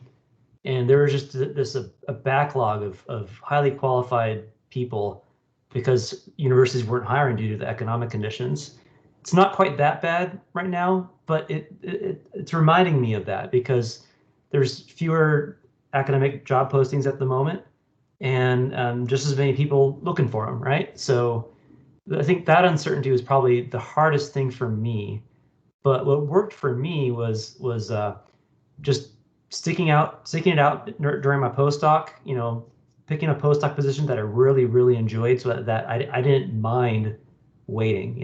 And there was just a backlog of highly qualified people because universities weren't hiring due to the economic conditions. It's not quite that bad right now, but it's reminding me of that because there's fewer academic job postings at the moment, and just as many people looking for them, right? So I think that uncertainty was probably the hardest thing for me. But what worked for me was just sticking it out during my postdoc. Picking a postdoc position that I really enjoyed, so that I didn't mind waiting.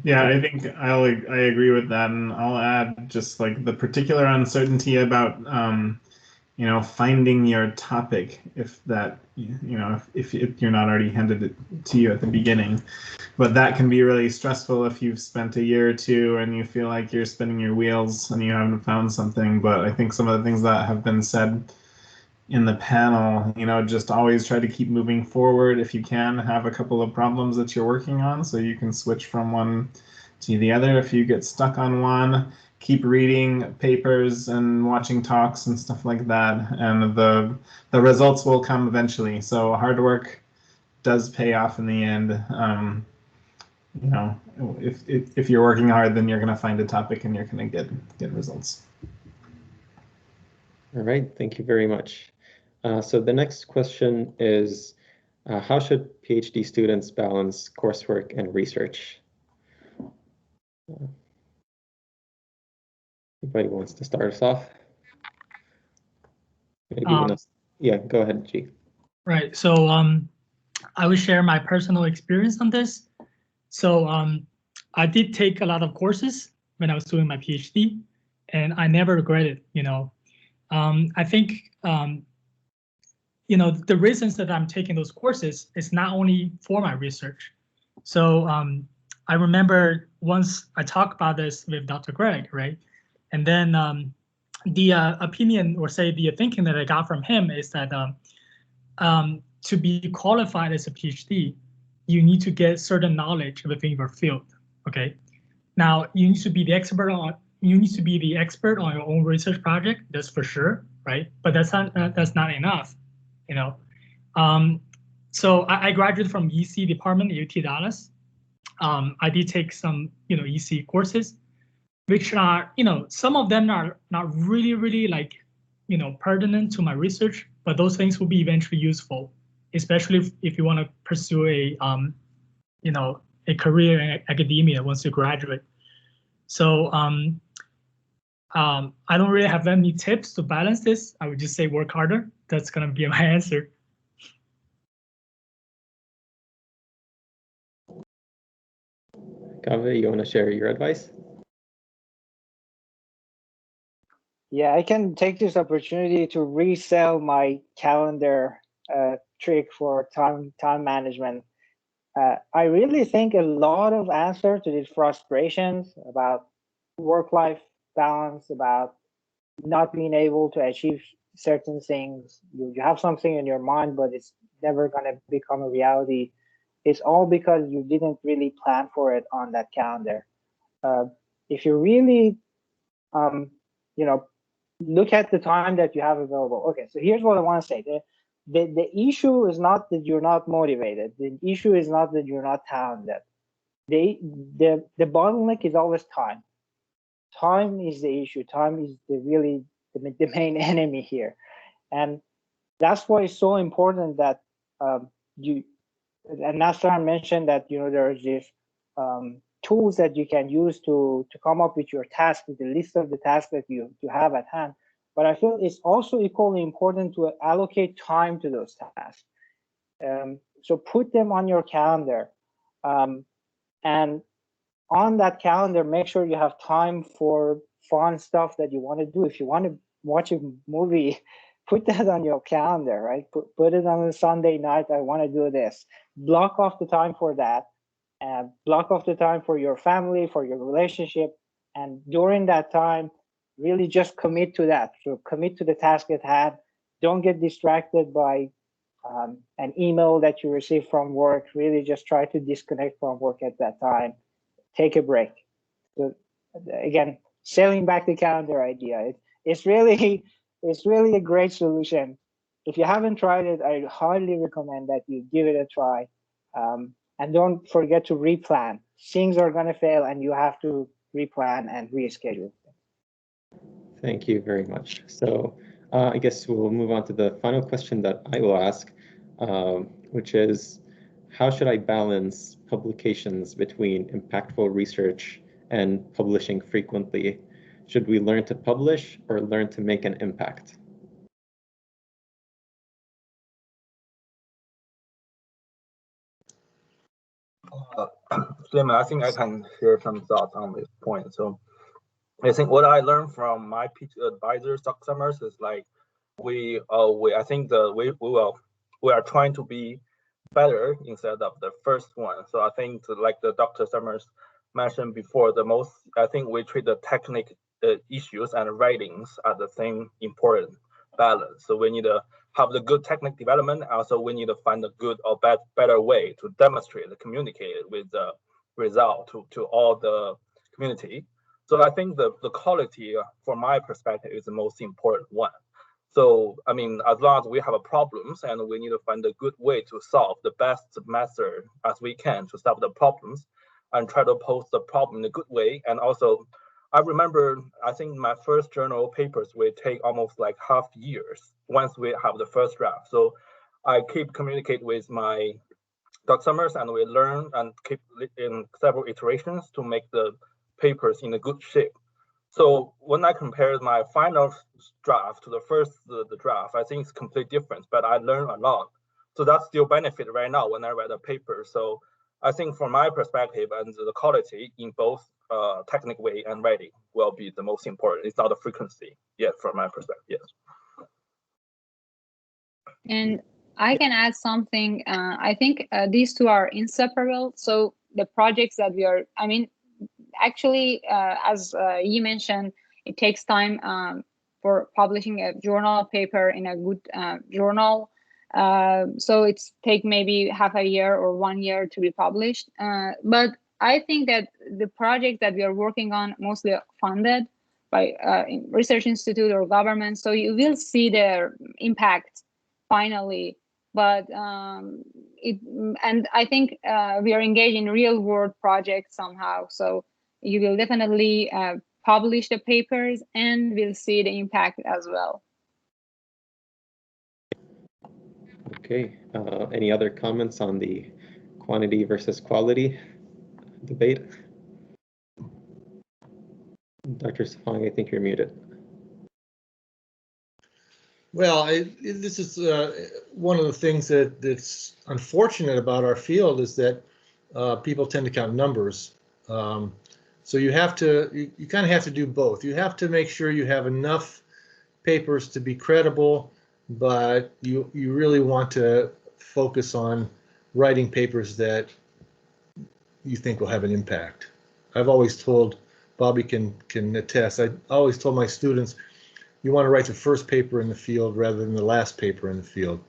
Yeah, I think I agree with that, and I'll add just like the particular uncertainty about finding your topic if that if you're not already handed it to you at the beginning. But that can be really stressful if you've spent a year or two and you feel like you're spinning your wheels and you haven't found something. But I think some of the things that have been said in the panel, just always try to keep moving forward. If you can, have a couple of problems that you're working on so you can switch from one to the other. If you get stuck on one, keep reading papers and watching talks and stuff like that, and the results will come eventually. So hard work does pay off in the end. If you're working hard, then you're going to find a topic and you're going to get results. All right, thank you very much. So the next question is, how should PhD students balance coursework and research? Anybody wants to start us off? Yeah, go ahead, G. Right. So I will share my personal experience on this. So I did take a lot of courses when I was doing my PhD, and I never regretted. I think the reasons that I'm taking those courses is not only for my research. So I remember once I talked about this with Dr. Gregg, right? And then the opinion, or say the thinking that I got from him is that to be qualified as a PhD, you need to get certain knowledge within your field. Okay. Now you need to be the expert on your own research project. That's for sure, right? But that's not enough. So I graduated from EC department at UT-Dallas. I did take some, EC courses, which are, some of them are not really like, pertinent to my research, but those things will be eventually useful, especially if you want to pursue a career in academia once you graduate. So I don't really have any tips to balance this. I would just say work harder. That's gonna be my answer. Kaveh, you want to share your advice? Yeah, I can take this opportunity to resell my calendar trick for time management. I really think a lot of answer to these frustrations about work-life balance, about not being able to achieve certain things. You have something in your mind, but it's never going to become a reality. It's all because you didn't really plan for it on that calendar. If you really, look at the time that you have available. Okay, so here's what I want to say. The issue is not that you're not motivated. The issue is not that you're not talented. The bottleneck is always time. Time is the issue. Time is the main enemy here, and that's why it's so important that and Nastaran mentioned that there's these tools that you can use to come up with your task, with the list of the tasks that you have at hand. But I feel it's also equally important to allocate time to those tasks. So put them on your calendar, and on that calendar, make sure you have time for fun stuff that you want to do. If you want to watch a movie, put that on your calendar, right? Put it on a Sunday night. I want to do this. Block off the time for that. Block off the time for your family, for your relationship. And during that time, really just commit to that. So commit to the task at hand. Don't get distracted by an email that you receive from work. Really just try to disconnect from work at that time. Take a break. So again, sailing back the calendar idea. It's really a great solution. If you haven't tried it, I highly recommend that you give it a try. And don't forget to replan. Things are going to fail, and you have to replan and reschedule. Thank you very much. So I guess we'll move on to the final question that I will ask, which is, how should I balance publications between impactful research and publishing frequently? Should we learn to publish or learn to make an impact? Slim, I think I can share some thoughts on this point. So I think what I learned from my advisors, Dr. Summers, is like we are trying to be better instead of the first one. So I think like the Dr. Summers mentioned before, I think we treat the technical issues and writings at the same important balance. So we need to have the good technical development. Also, we need to find a good or better way to demonstrate and communicate with the result to all the community. So I think the quality, from my perspective, is the most important one. So, I mean, as long as we have problems and we need to find a good way to solve the best method as we can to solve the problems and try to post the problem in a good way. And also, I remember, I think my first journal papers will take almost like half years once we have the first draft. So I keep communicate with my Dr. Summers, and we learn and keep in several iterations to make the papers in a good shape. So when I compared my final draft to the first the draft, I think it's completely different, but I learned a lot. So that's still benefit right now when I write a paper. So I think from my perspective, and the quality in both technical way and writing will be the most important. It's not the frequency yet from my perspective, yes. And I can add something. I think these two are inseparable. So the projects that we are, I mean, actually, as you mentioned, it takes time for publishing a journal paper in a good journal. So it's take maybe half a year or 1 year to be published. But I think that the project that we are working on, mostly funded by research institute or government, so you will see their impact finally. But and I think we are engaged in real world projects somehow. So you will definitely publish the papers and we'll see the impact as well. Okay, any other comments on the quantity versus quality debate? Dr. Spong, I think you're muted. Well, this is one of the things that's unfortunate about our field is that people tend to count numbers. So you have to, you kind of have to do both. You have to make sure you have enough papers to be credible, but you really want to focus on writing papers that you think will have an impact. I've always told, Bobby can attest, I always told my students, you want to write the first paper in the field rather than the last paper in the field,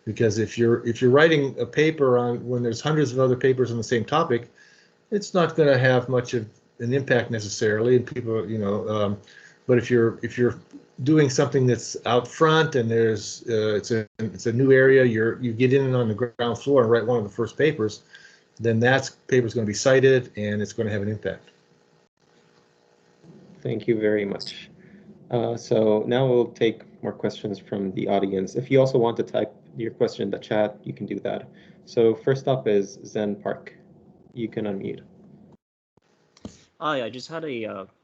because if you're writing a paper on when there's hundreds of other papers on the same topic, it's not going to have much of an impact necessarily. And people, you know, but if you're doing something that's out front and there's it's a new area, you get in on the ground floor and write one of the first papers, then that paper is going to be cited and it's going to have an impact. Thank you very much. So now we'll take more questions from the audience. If you also want to type your question in the chat, you can do that. So first up is Zen Park. You can unmute. Hi, I just had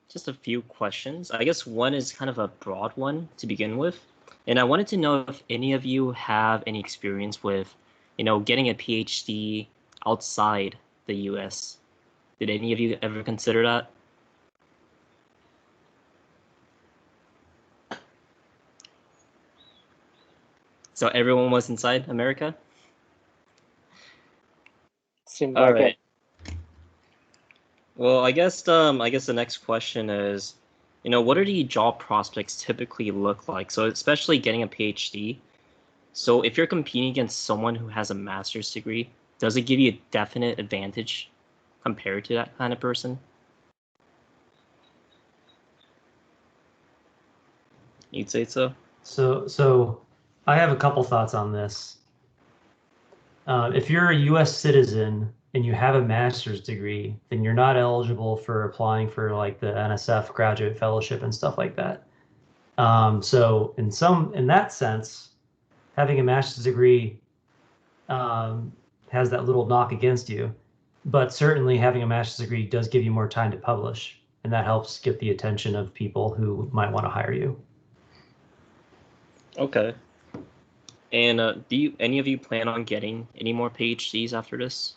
just a few questions. I guess one is kind of a broad one to begin with. And I wanted to know if any of you have any experience with, you know, getting a PhD outside the US. Did any of you ever consider that? So everyone was inside America? Seems All like right. it. Well, I guess the next question is, you know, what do the job prospects typically look like? So especially getting a PhD. So if you're competing against someone who has a master's degree, does it give you a definite advantage compared to that kind of person? You'd say so? So I have a couple thoughts on this. If you're a U.S. citizen and you have a master's degree, then you're not eligible for applying for like the NSF graduate fellowship and stuff like that. So in that sense, having a master's degree has that little knock against you, but certainly having a master's degree does give you more time to publish, and that helps get the attention of people who might want to hire you. Okay. And do any of you plan on getting any more PhDs after this?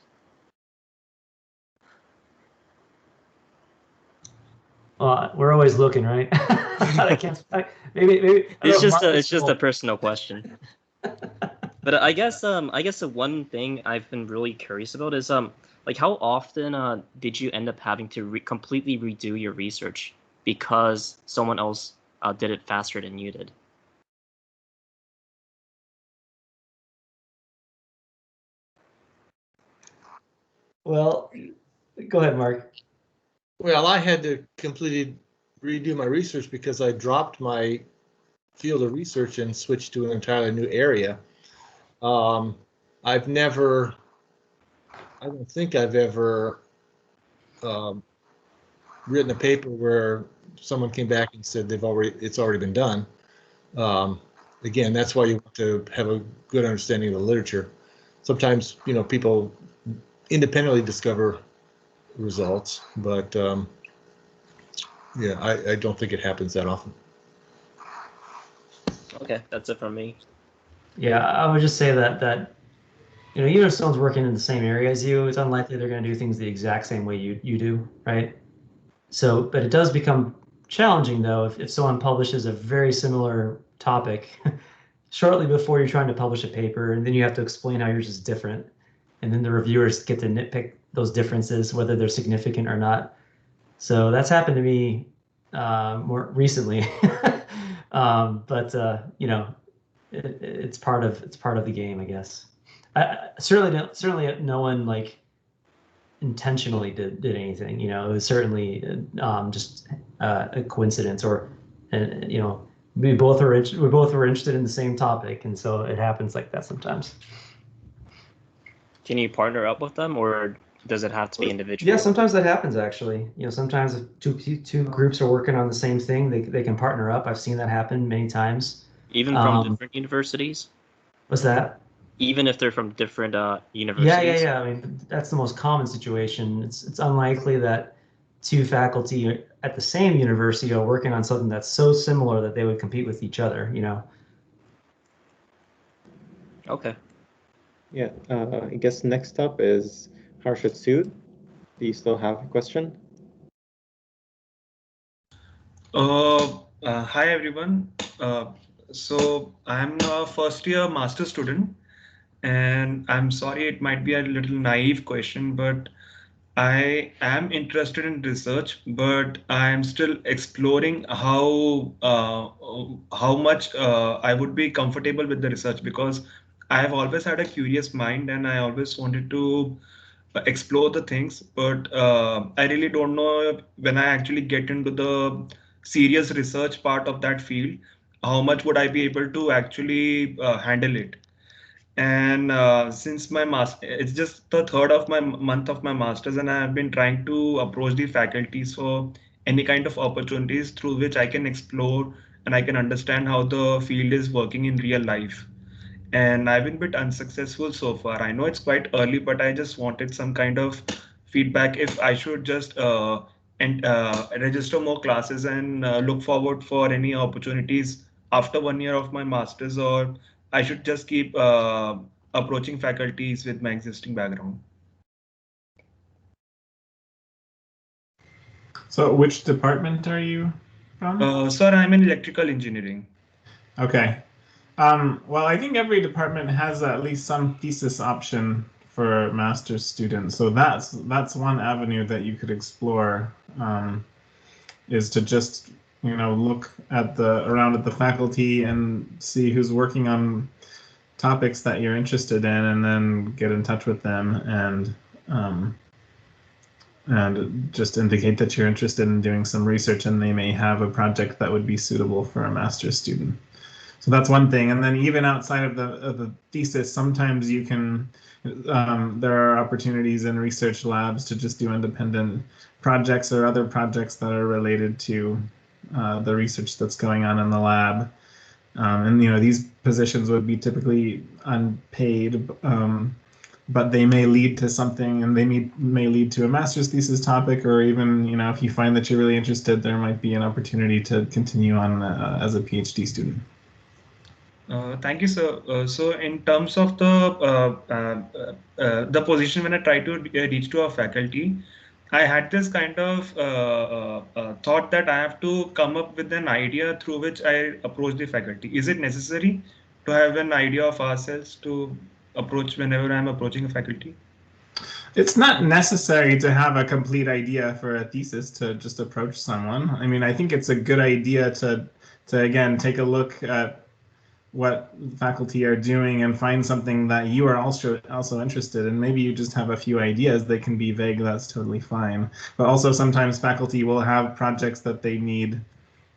Well, we're always looking, right? I can't. Maybe it's just a personal question. But I guess the one thing I've been really curious about is like how often did you end up having to completely redo your research because someone else did it faster than you did? Well, go ahead, Mark. Well, I had to completely redo my research because I dropped my field of research and switched to an entirely new area. I don't think I've ever written a paper where someone came back and said it's already been done. Again, that's why you want to have a good understanding of the literature. Sometimes, people independently discover results, but yeah, I don't think it happens that often. Okay, that's it from me. Yeah, I would just say that even if someone's working in the same area as you, it's unlikely they're going to do things the exact same way you do, right? So, but it does become challenging though if someone publishes a very similar topic shortly before you're trying to publish a paper, and then you have to explain how yours is different, and then the reviewers get to nitpick those differences, whether they're significant or not. So that's happened to me more recently, but it's part of the game, I guess. Certainly no one like intentionally did anything. It was certainly just a coincidence, or we both were interested in the same topic, and so it happens like that sometimes. Can you partner up with them, or does it have to be individual? Yeah, sometimes that happens actually. Sometimes if two groups are working on the same thing, they can partner up. I've seen that happen many times. Even from different universities? What's that? Even if they're from different universities? Yeah. I mean, that's the most common situation. It's unlikely that two faculty at the same university are working on something that's so similar that they would compete with each other, Okay. Yeah, I guess next up is Harshit Sood. Do you still have a question? Hi everyone. So I'm a first year master student, and I'm sorry it might be a little naive question, but I am interested in research, but I'm still exploring how much I would be comfortable with the research, because I have always had a curious mind and I always wanted to explore the things, but I really don't know when I actually get into the serious research part of that field, how much would I be able to actually handle it. And since my it's just the third of my month of my master's, and I have been trying to approach the faculties for any kind of opportunities through which I can explore and I can understand how the field is working in real life. And I've been a bit unsuccessful so far. I know it's quite early, but I just wanted some kind of feedback if I should just register more classes and look forward for any opportunities after 1 year of my master's, or I should just keep approaching faculties with my existing background. So which department are you from? Sir, I'm in electrical engineering. Okay. Well, I think every department has at least some thesis option for master's students. So that's one avenue that you could explore, is to just look around at the faculty and see who's working on topics that you're interested in, and then get in touch with them and and just indicate that you're interested in doing some research, and they may have a project that would be suitable for a master's student. So that's one thing. And then even outside of the thesis, sometimes you can, there are opportunities in research labs to just do independent projects or other projects that are related to the research that's going on in the lab. And these positions would be typically unpaid, but they may lead to something, and they may lead to a master's thesis topic, or even if you find that you're really interested, there might be an opportunity to continue on as a PhD student. Thank you, sir. So in terms of the position when I try to reach to a faculty, I had this kind of thought that I have to come up with an idea through which I approach the faculty. Is it necessary to have an idea of ourselves to approach whenever I'm approaching a faculty? It's not necessary to have a complete idea for a thesis to just approach someone. I mean, I think it's a good idea to again take a look at what faculty are doing and find something that you are also interested in. Maybe you just have a few ideas. They can be vague. That's totally fine. But also sometimes faculty will have projects that they need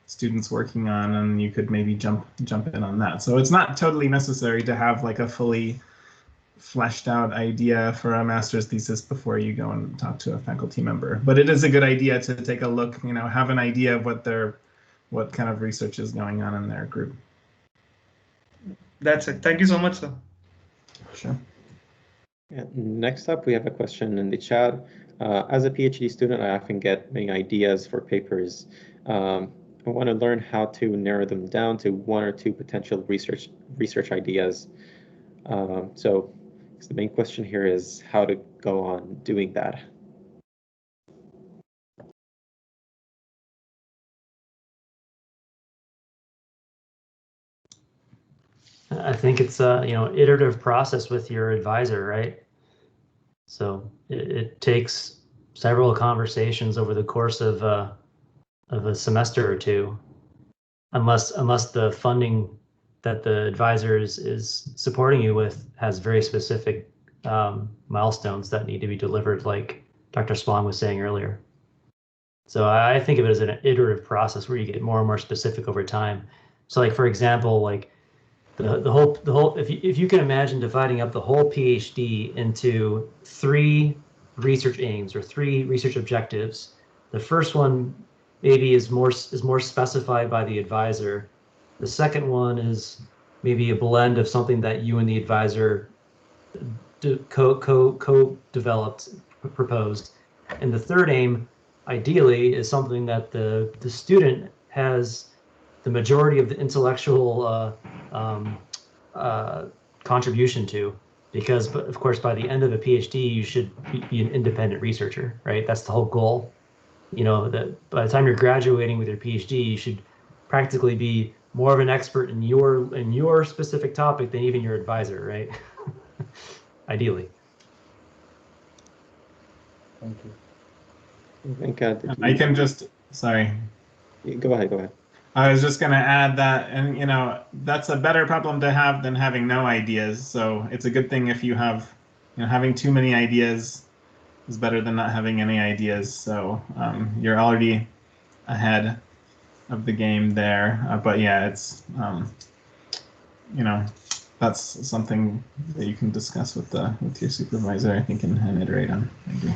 students working on, and you could maybe jump in on that. So it's not totally necessary to have like a fully fleshed out idea for a master's thesis before you go and talk to a faculty member. But it is a good idea to take a look, have an idea of what kind of research is going on in their group. That's it. Thank you so much, sir. Sure. Yeah, next up, we have a question in the chat. As a PhD student, I often get many ideas for papers. I want to learn how to narrow them down to one or two potential research ideas. So the main question here is how to go on doing that. I think it's a iterative process with your advisor, right? So it takes several conversations over the course of a semester or two, unless the funding that the advisor is supporting you with has very specific milestones that need to be delivered, like Dr. Spong was saying earlier. So I think of it as an iterative process where you get more and more specific over time. So like, for example, like the whole if you can imagine dividing up the whole PhD into 3 research aims or 3 research objectives. The first one maybe is more specified by the advisor. The second one is maybe a blend of something that you and the advisor co-developed, proposed. And the third aim, ideally, is something that the student has the majority of the intellectual contribution to, because of course by the end of a PhD you should be an independent researcher, right? That's the whole goal. That by the time you're graduating with your PhD, you should practically be more of an expert in your specific topic than even your advisor, right? Ideally. Thank you. I can just, sorry. Go ahead. I was just going to add that, and that's a better problem to have than having no ideas. So it's a good thing if you have, having too many ideas is better than not having any ideas. So you're already ahead of the game there. But yeah, it's, that's something that you can discuss with your supervisor, I think, and iterate on. I agree.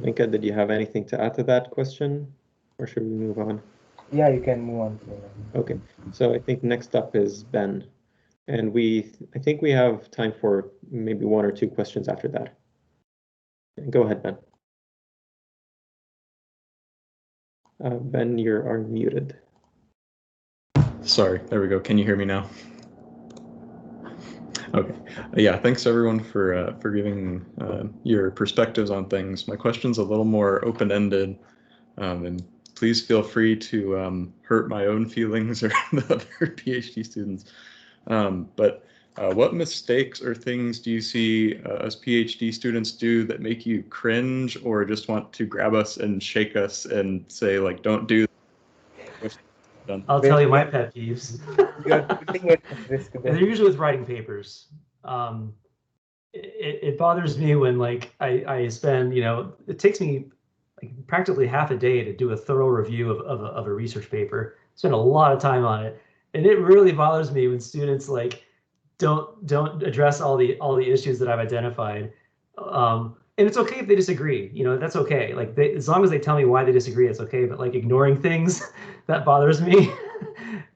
Inka, did you have anything to add to that question, or should we move on? Yeah, you can move on. Okay, so I think next up is Ben, and I think we have time for maybe 1 or 2 questions after that. Go ahead, Ben. Ben, you're unmuted. Sorry, there we go. Can you hear me now? Okay. Yeah, thanks everyone for giving your perspectives on things. My question's a little more open-ended, and please feel free to hurt my own feelings or the other PhD students. But what mistakes or things do you see us PhD students do that make you cringe or just want to grab us and shake us and say, like, don't do that? I'll tell you my pet peeves. They're usually with writing papers. it bothers me when like I spend, it takes me like practically half a day to do a thorough review of a research paper, spend a lot of time on it. And it really bothers me when students like don't address all the issues that I've identified. And it's okay if they disagree, that's okay. Like as long as they tell me why they disagree, it's okay. But like ignoring things, that bothers me.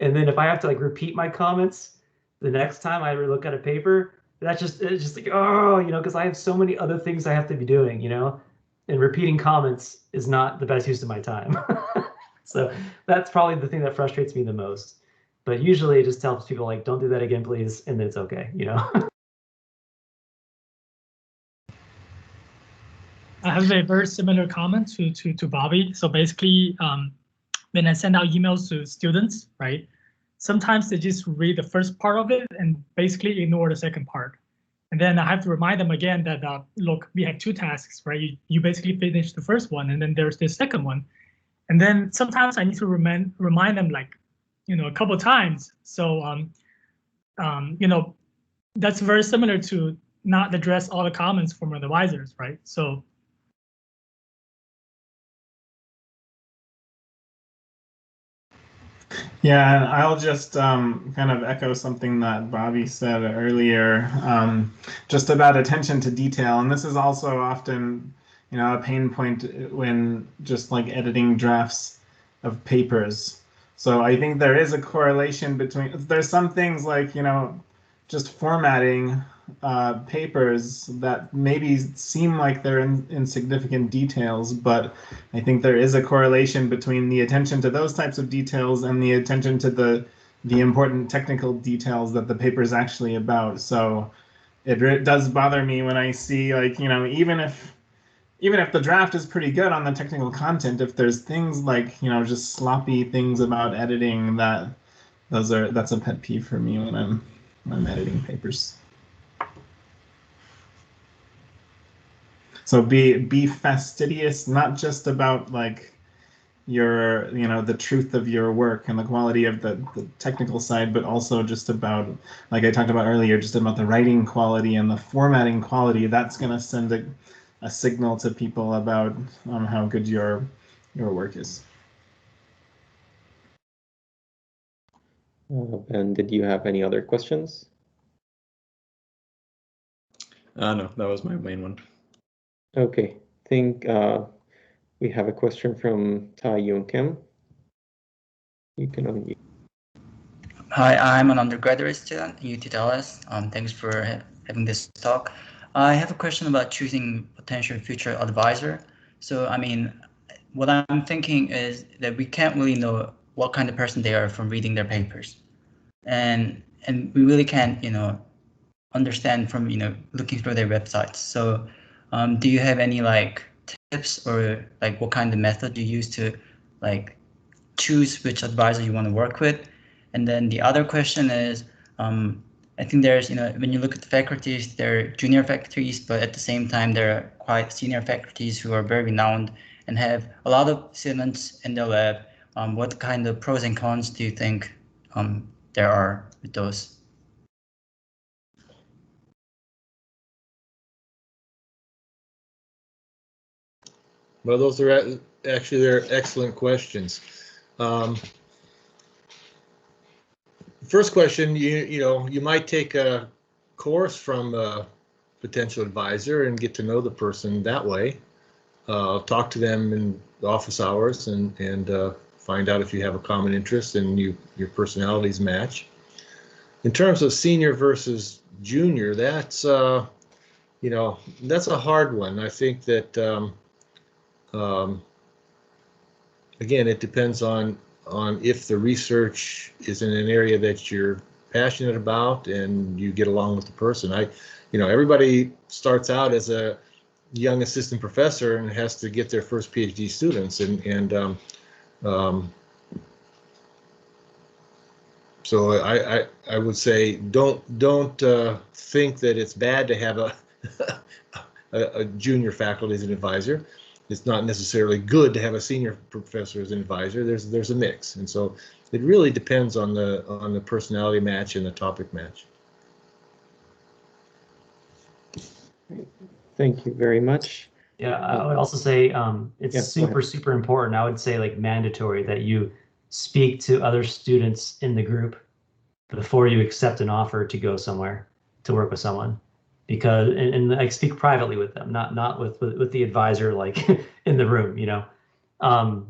And then if I have to like repeat my comments the next time I look at a paper, it's just like, oh, because I have so many other things I have to be doing, and repeating comments is not the best use of my time. So that's probably the thing that frustrates me the most. But usually it just tells people like, don't do that again, please. And then it's okay, I have a very similar comment to Bobby. So basically, when I send out emails to students, right, sometimes they just read the first part of it and basically ignore the second part. And then I have to remind them again that, look, we have two tasks, right? You basically finish the first one, and then there's the second one. And then sometimes I need to remind them like, a couple of times. So, that's very similar to not address all the comments from advisors, right? So. Yeah, and I'll just kind of echo something that Bobby said earlier, just about attention to detail. And this is also often, a pain point when just like editing drafts of papers. So I think there is a correlation between, there's some things like, just formatting papers that maybe seem like they're insignificant details, but I think there is a correlation between the attention to those types of details and the attention to the important technical details that the paper is actually about. So it does bother me when I see like, even if the draft is pretty good on the technical content, if there's things like, just sloppy things about editing, that's a pet peeve for me when I'm editing papers. So be fastidious, not just about like your, the truth of your work and the quality of the technical side, but also just about, like I talked about earlier, just about the writing quality and the formatting quality. That's going to send a signal to people about how good your work is. Ben, did you have any other questions? No, that was my main one. Okay, I think we have a question from Tai Yoon Kim. You can unmute. Hi, I'm an undergraduate student at UT-Dallas. Thanks for having this talk. I have a question about choosing potential future advisor. So, I mean, what I'm thinking is that we can't really know what kind of person they are from reading their papers. And we really can't, understand from, looking through their websites. So do you have any like tips or like what kind of method you use to like choose which advisor you want to work with? And then the other question is, I think there's, when you look at the faculties, they're junior faculties, but at the same time, they're quite senior faculties who are very renowned and have a lot of students in their lab. What kind of pros and cons do you think there are with those? Well, those are actually they're excellent questions. First question, you might take a course from a potential advisor and get to know the person that way. Talk to them in office hours and find out if you have a common interest and your personalities match. In terms of senior versus junior, that's that's a hard one. I think that again, it depends on if the research is in an area that you're passionate about and you get along with the person. Everybody starts out as a young assistant professor and has to get their first PhD students, so I would say don't think that it's bad to have a junior faculty as an advisor. It's not necessarily good to have a senior professor as an advisor. There's a mix, and so it really depends on the personality match and the topic match. Thank you very much. Yeah, I would also say it's Yeah, go super, ahead. super important. I would say like mandatory that you speak to other students in the group before you accept an offer to go somewhere to work with someone, because and like speak privately with them, not with the advisor like in the room, you know,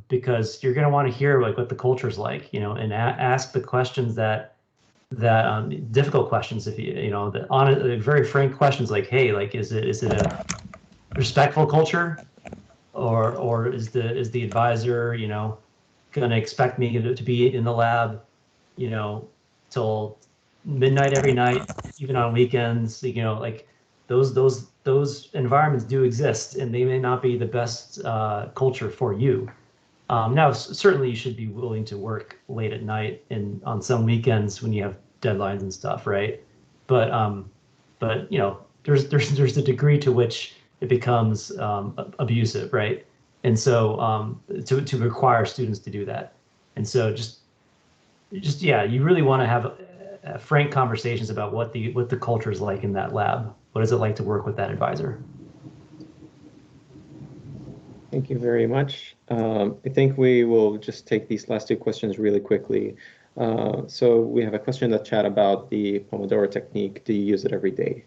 because you're gonna want to hear like what the culture's like, you know, and ask the questions that difficult questions, if you know, the honest, very frank questions like, hey, like is it a respectful culture, or is the advisor, you know, gonna expect me to be in the lab, you know, till midnight every night, even on weekends, you know, like those environments do exist, and they may not be the best culture for you. Now, certainly you should be willing to work late at night and on some weekends when you have deadlines and stuff, right? But you know, there's a degree to which it becomes abusive, right? And so to require students to do that, and so just yeah, you really want to have frank conversations about what the culture is like in that lab. What is it like to work with that advisor? Thank you very much. I think we will just take these last two questions really quickly. So we have a question in the chat about the Pomodoro technique. Do you use it every day?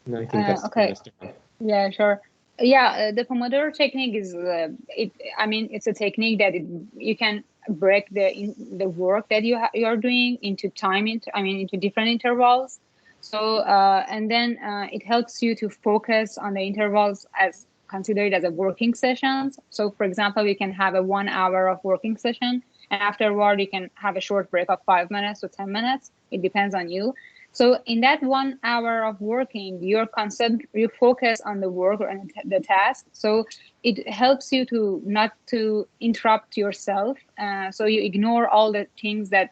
And I think that's okay. Yeah, sure. Yeah, the Pomodoro technique is I mean, it's a technique that you can break the work that you are doing into into different intervals. So and then it helps you to focus on the intervals as considered as a working sessions. So for example, you can have a 1 hour of working session, and afterward you can have a short break of 5 minutes or 10 minutes. It depends on you. So in that 1 hour of working, you focus on the work and the task. So it helps you to not to interrupt yourself. So you ignore all the things that,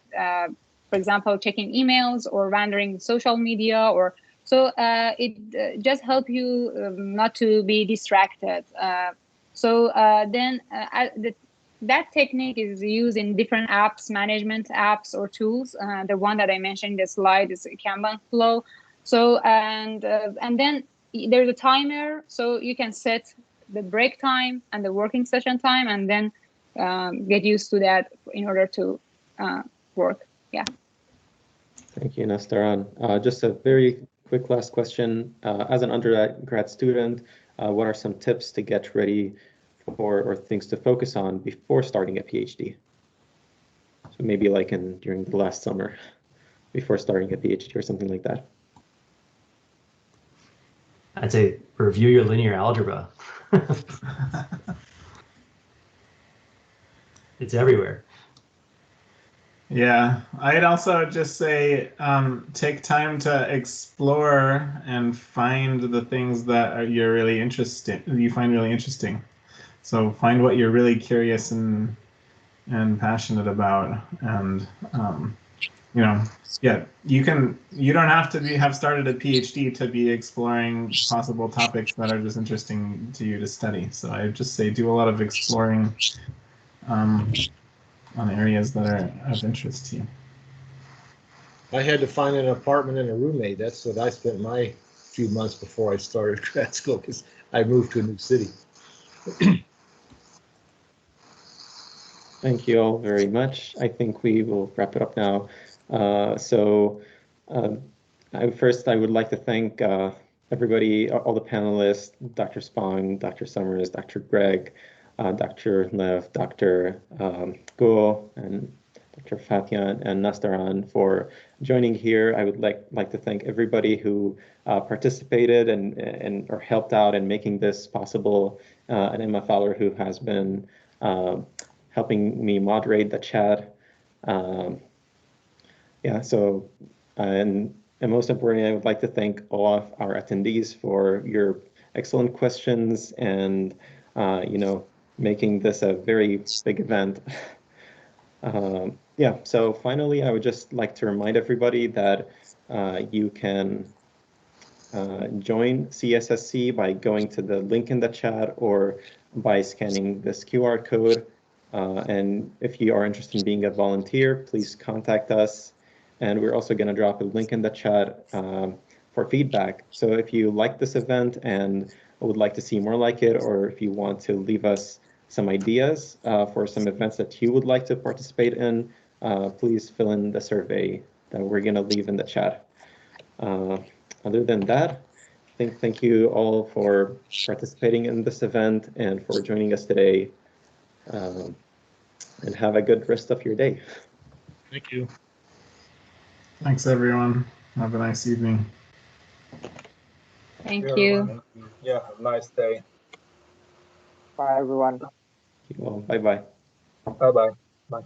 for example, checking emails or wandering social media, or so it just help you not to be distracted. That technique is used in different apps, management apps or tools. The one that I mentioned in the slide is Kanban flow. So and then there's a timer, so you can set the break time and the working session time, and then get used to that in order to work. Yeah. Thank you, Nastaran. Just a very quick last question. As an undergrad student, what are some tips to get ready for, or things to focus on before starting a PhD? So maybe like during the last summer, before starting a PhD or something like that. I'd say review your linear algebra. It's everywhere. Yeah, I'd also just say take time to explore and find the things that you find really interesting. So find what you're really curious and passionate about, and you know, yeah, you don't have to have started a PhD to be exploring possible topics that are just interesting to you to study. So I just say do a lot of exploring on areas that are of interest to you. I had to find an apartment and a roommate. That's what I spent my few months before I started grad school, because I moved to a new city. Thank you all very much. I think we will wrap it up now. First, I would like to thank everybody, all the panelists, Dr. Spong, Dr. Summers, Dr. Gregg, Dr. Lev, Dr. Go, and Dr. Fathian and Nastaran for joining here. I would like to thank everybody who participated and or helped out in making this possible, and Emma Fowler, who has been helping me moderate the chat. Yeah, so, and most importantly, I would like to thank all of our attendees for your excellent questions and, you know, making this a very big event. Yeah, so finally, I would just like to remind everybody that you can join CSSC by going to the link in the chat or by scanning this QR code. And if you are interested in being a volunteer, please contact us. And we're also going to drop a link in the chat for for feedback. So if you like this event and would like to see more like it, or if you want to leave us some ideas for some events that you would like to participate in, please fill in the survey that we're going to leave in the chat. Other than that, thank you all for participating in this event and for joining us today. And have a good rest of your day. Thank you. Thanks, everyone. Have a nice evening. Thank Yeah, you. everyone. Yeah, have a nice day. Bye, everyone. Well, bye-bye. Bye-bye. Bye.